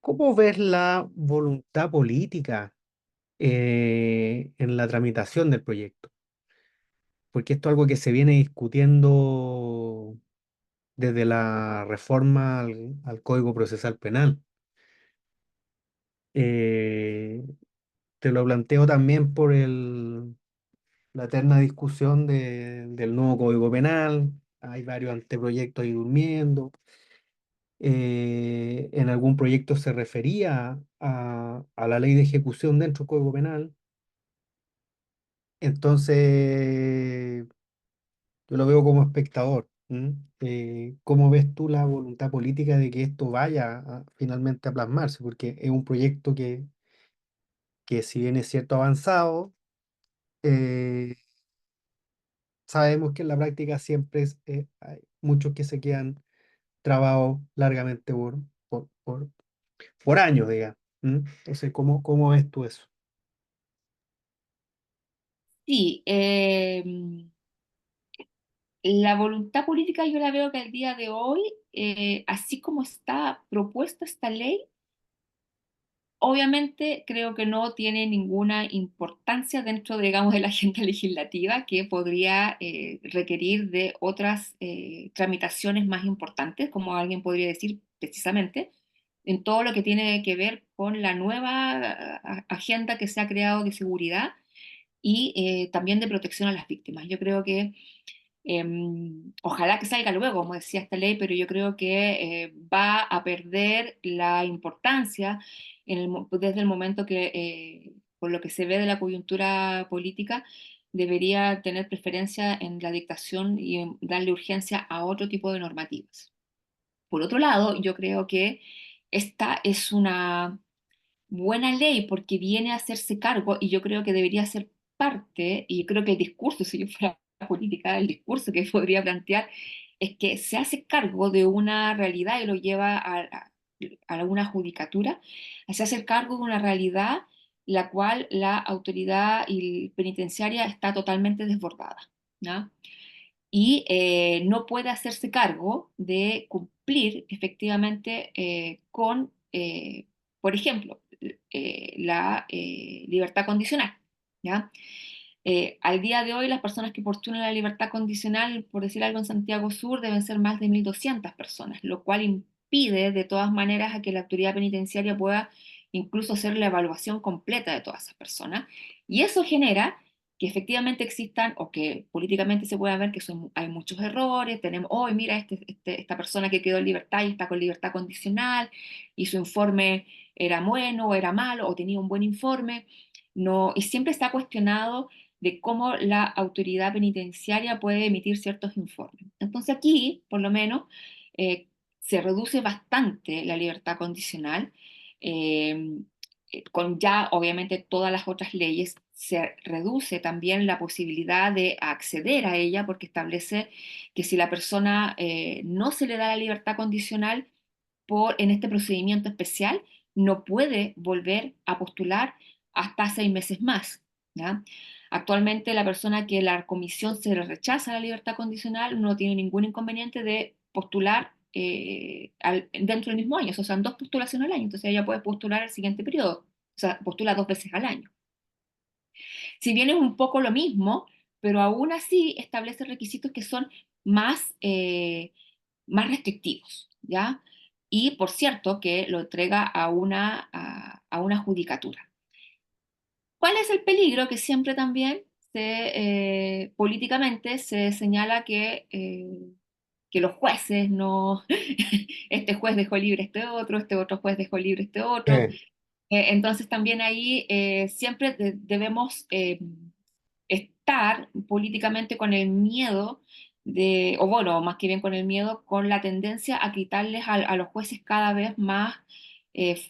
¿Cómo ves la voluntad política en la tramitación del proyecto? Porque esto es algo que se viene discutiendo desde la reforma al Código Procesal Penal. Eh, Te lo planteo también por la eterna discusión del nuevo Código Penal. Hay varios anteproyectos ahí durmiendo. En algún proyecto se refería a la ley de ejecución dentro del Código Penal. Entonces, yo lo veo como espectador. ¿M? ¿Cómo ves tú la voluntad política de que esto vaya finalmente a plasmarse? Porque es un proyecto que si bien es cierto avanzado, eh, sabemos que en la práctica siempre hay muchos que se quedan trabados largamente por años, digamos. ¿M? Entonces, ¿cómo ves tú eso? Sí, la voluntad política yo la veo que al día de hoy, así como está propuesta esta ley, obviamente creo que no tiene ninguna importancia dentro, digamos, de la agenda legislativa que podría requerir de otras tramitaciones más importantes, como alguien podría decir precisamente, en todo lo que tiene que ver con la nueva agenda que se ha creado de seguridad y también de protección a las víctimas. Yo creo que ojalá que salga luego, como decía esta ley, pero yo creo que va a perder la importancia desde el momento que por lo que se ve de la coyuntura política, debería tener preferencia en la dictación y en darle urgencia a otro tipo de normativas. Por otro lado, yo creo que esta es una buena ley porque viene a hacerse cargo y yo creo que debería ser parte, y creo que el discurso, si yo fuera política, el discurso que podría plantear es que se hace cargo de una realidad y lo lleva a una judicatura, se hace cargo de una realidad la cual la autoridad penitenciaria está totalmente desbordada, ¿no? Y no puede hacerse cargo de cumplir efectivamente con, por ejemplo, la libertad condicional, ¿ya? Al día de hoy, las personas que postulan la libertad condicional, por decir algo en Santiago Sur, deben ser más de 1.200 personas, lo cual impide de todas maneras a que la autoridad penitenciaria pueda incluso hacer la evaluación completa de todas esas personas. Y eso genera que efectivamente existan o que políticamente se pueda ver que hay muchos errores, tenemos, hoy mira, esta persona que quedó en libertad y está con libertad condicional y su informe era bueno o era malo o tenía un buen informe, no, y siempre está cuestionado de cómo la autoridad penitenciaria puede emitir ciertos informes. Entonces aquí, por lo menos, eh, se reduce bastante la libertad condicional, eh, con ya obviamente todas las otras leyes, se reduce también la posibilidad de acceder a ella porque establece que si la persona no se le da la libertad condicional en este procedimiento especial, no puede volver a postular hasta 6 meses más, ¿ya? Actualmente la persona que la comisión se le rechaza la libertad condicional no tiene ningún inconveniente de postular dentro del mismo año, o sea, son 2 postulaciones al año, entonces ella puede postular al siguiente periodo, o sea, postula 2 veces al año. Si bien es un poco lo mismo, pero aún así establece requisitos que son más, más restrictivos, ¿ya? Y por cierto, que lo entrega a una judicatura. ¿Cuál es el peligro? Que siempre también políticamente se señala que los jueces no, este juez dejó libre este otro juez dejó libre este otro. Eh, Entonces también ahí siempre debemos estar políticamente con el miedo o bueno, más que bien con el miedo, con la tendencia a quitarles a los jueces cada vez más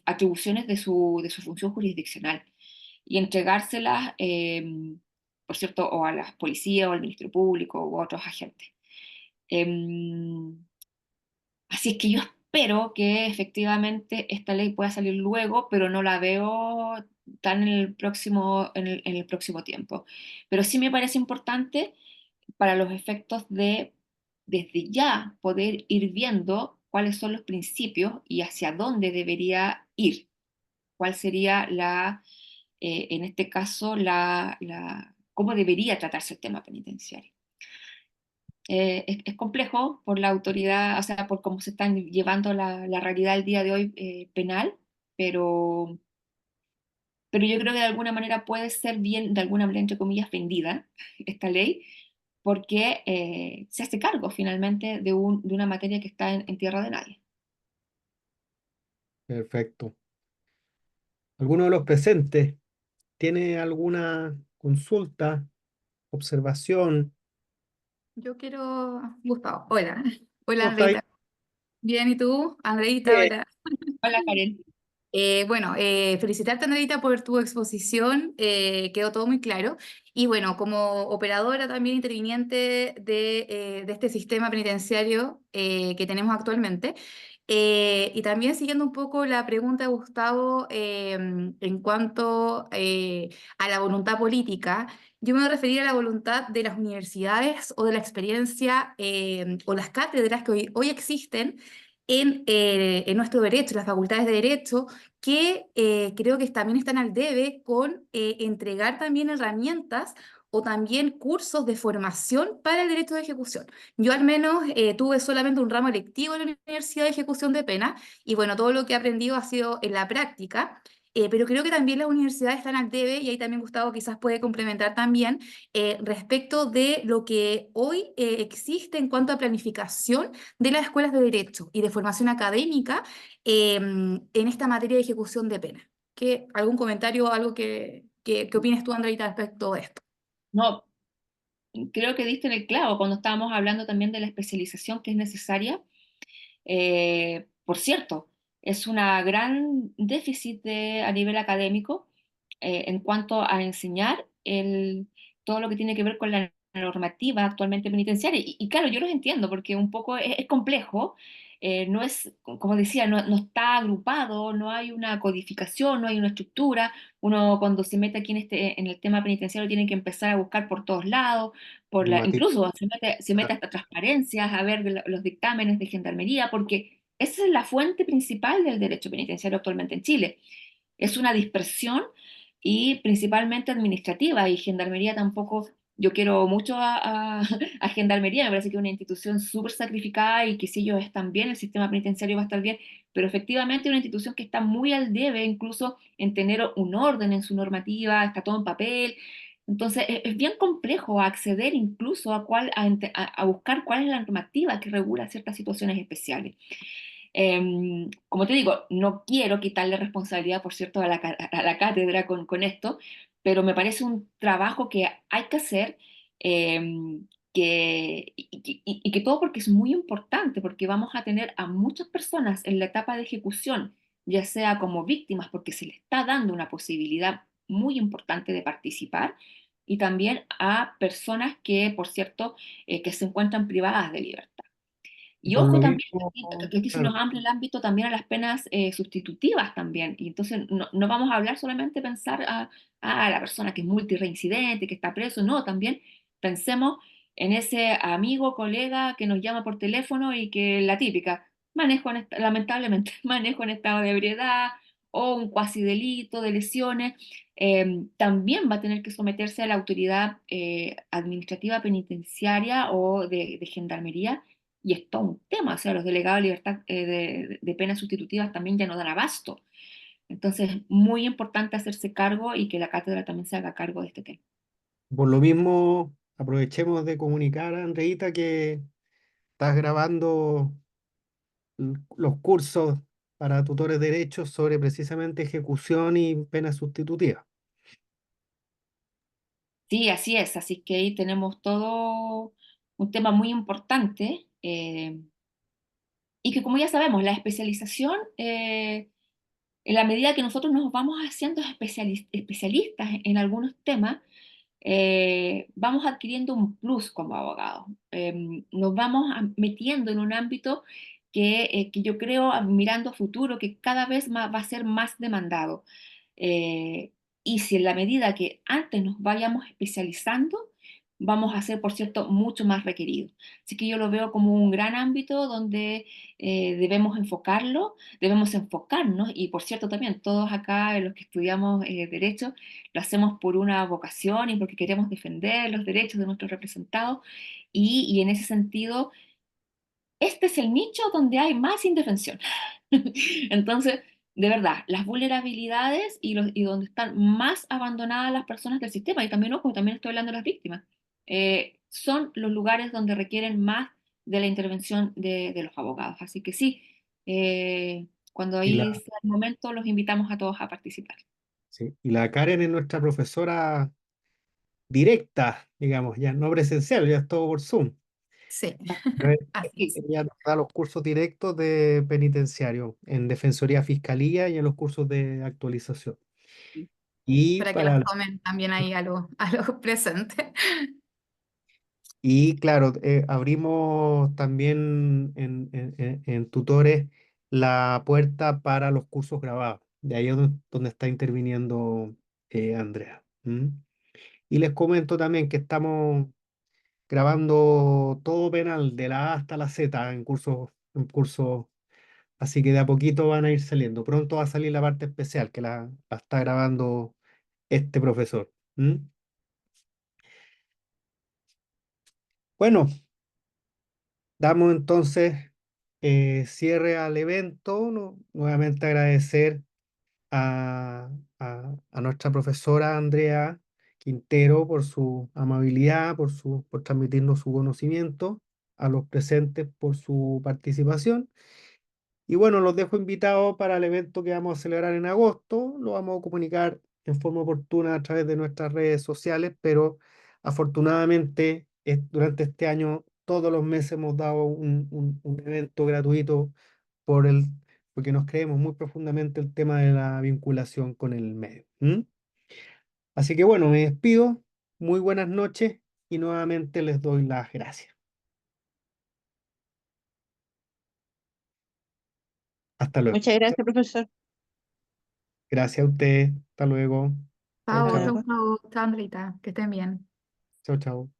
atribuciones de su función jurisdiccional y entregárselas, por cierto, o a las policías o al Ministerio Público u otros agentes. Em, Así es que yo espero que efectivamente esta ley pueda salir luego, pero no la veo tan en el próximo tiempo. Pero sí me parece importante para los efectos de desde ya poder ir viendo cuáles son los principios y hacia dónde debería ir, cuál sería en este caso, cómo debería tratarse el tema penitenciario. Es complejo por la autoridad, o sea, por cómo se están llevando la realidad del día de hoy penal, pero, pero yo creo que de alguna manera puede ser bien, de alguna manera, entre comillas, vendida esta ley, porque se hace cargo finalmente de una materia que está en tierra de nadie. Perfecto. ¿Alguno de los presentes tiene alguna consulta, observación? Yo quiero, Gustavo, hola. Hola, ¿Cómo estáis? Andreita. Bien, ¿y tú? Andreita, Bien. hola. Hola, Karen. Bueno, felicitarte, Andreita, por tu exposición. Quedó todo muy claro. Y bueno, como operadora también interviniente de este sistema penitenciario que tenemos actualmente, y también siguiendo un poco la pregunta de Gustavo en cuanto a la voluntad política, yo me voy a referir a la voluntad de las universidades o de la experiencia o las cátedras que hoy existen en nuestro derecho, las facultades de derecho, que creo que también están al debe con entregar también herramientas o también cursos de formación para el derecho de ejecución. Yo al menos tuve solamente un ramo electivo en la Universidad de Ejecución de Pena y bueno, todo lo que he aprendido ha sido en la práctica. Pero creo que también las universidades están al debe y ahí también Gustavo quizás puede complementar también respecto de lo que hoy existe en cuanto a planificación de las escuelas de derecho y de formación académica en esta materia de ejecución de pena. ¿Algún comentario o algo que ¿Qué opinas tú, Andreita, respecto de esto? No, creo que diste en el clavo cuando estábamos hablando también de la especialización que es necesaria. Por cierto, es una gran déficit a nivel académico en cuanto a enseñar todo lo que tiene que ver con la normativa actualmente penitenciaria. Y claro, yo los entiendo porque un poco es complejo, no es, como decía, no está agrupado, no hay una codificación, no hay una estructura. Uno cuando se mete aquí en el tema penitenciario tiene que empezar a buscar por todos lados, Normativa. incluso se mete hasta transparencias, a ver los dictámenes de gendarmería, porque esa es la fuente principal del derecho penitenciario actualmente en Chile. Es una dispersión y principalmente administrativa, y Gendarmería tampoco, yo quiero mucho a Gendarmería, me parece que es una institución súper sacrificada y que si ellos están bien, el sistema penitenciario va a estar bien, pero efectivamente es una institución que está muy al debe, incluso en tener un orden en su normativa, está todo en papel. Entonces es bien complejo acceder incluso a buscar cuál es la normativa que regula ciertas situaciones especiales. Como te digo, no quiero quitarle responsabilidad, por cierto, a la cátedra con esto, pero me parece un trabajo que hay que hacer, y que todo porque es muy importante, porque vamos a tener a muchas personas en la etapa de ejecución, ya sea como víctimas, porque se les está dando una posibilidad muy importante de participar, y también a personas que, por cierto, que se encuentran privadas de libertad. Y Y por ojo lo también, mismo, que aquí se nos claro, abre el ámbito también a las penas sustitutivas también. Y entonces no vamos a hablar solamente pensar a la persona que es multireincidente, que está preso, no, también pensemos en ese amigo, colega que nos llama por teléfono y que la típica, lamentablemente, manejo en estado de ebriedad o un cuasi delito de lesiones, también va a tener que someterse a la autoridad administrativa penitenciaria o de gendarmería, y es todo un tema. O sea, los delegados de libertad de penas sustitutivas también ya no dan abasto. Entonces, muy importante hacerse cargo y que la cátedra también se haga cargo de este tema. por lo mismo, aprovechemos de comunicar a Andreita que estás grabando los cursos para tutores de derechos sobre precisamente ejecución y pena sustitutiva. Sí, así es. Así que ahí tenemos todo un tema muy importante, y que, como ya sabemos, la especialización, en la medida que nosotros nos vamos haciendo especialistas en algunos temas, vamos adquiriendo un plus como abogados. Nos vamos metiendo en un ámbito que yo creo, mirando a futuro, que cada vez más va a ser más demandado. Eh, y si en la medida que antes nos vayamos especializando, vamos a ser, por cierto, mucho más requeridos. Así que yo lo veo como un gran ámbito donde debemos enfocarnos, y por cierto también todos acá, los que estudiamos derecho, lo hacemos por una vocación y porque queremos defender los derechos de nuestros representados, y en ese sentido, este es el nicho donde hay más indefensión. Entonces, de verdad, las vulnerabilidades y donde están más abandonadas las personas del sistema, y también, ojo, también estoy hablando de las víctimas, son los lugares donde requieren más de la intervención de los abogados. Así que sí, cuando Y ahí la, sea el momento, los invitamos a todos a participar. sí, y la Karen es nuestra profesora directa, digamos, ya no presencial, ya es todo por Zoom. Sí, Pero así es. ella nos da los cursos directos de penitenciario en Defensoría Fiscalía y en los cursos de actualización. Y Para que los para tomen también ahí a los presentes. y claro, abrimos también en tutores la puerta para los cursos grabados. De ahí es donde está interviniendo Andrea. ¿Mm? Y les comento también que estamos grabando todo penal de la A hasta la Z en cursos, así que de a poquito van a ir saliendo. Pronto va a salir la parte especial que la está grabando este profesor. ¿Mm? Bueno, damos entonces cierre al evento. Nuevamente agradecer a nuestra profesora Andrea Quintero por su amabilidad, por transmitirnos su conocimiento, a los presentes por su participación. Y bueno, los dejo invitados para el evento que vamos a celebrar en agosto. Lo vamos a comunicar en forma oportuna a través de nuestras redes sociales, pero afortunadamente durante este año todos los meses hemos dado un evento gratuito porque nos creemos muy profundamente el tema de la vinculación con el medio. ¿M? Así que bueno, me despido, muy buenas noches y nuevamente les doy las gracias. Hasta luego. Muchas gracias, profesor. Gracias a usted. Hasta luego. Chao, Chao, Hasta chao. chao, luego. chao, chao, Andreita, que estén bien. Chao, chao.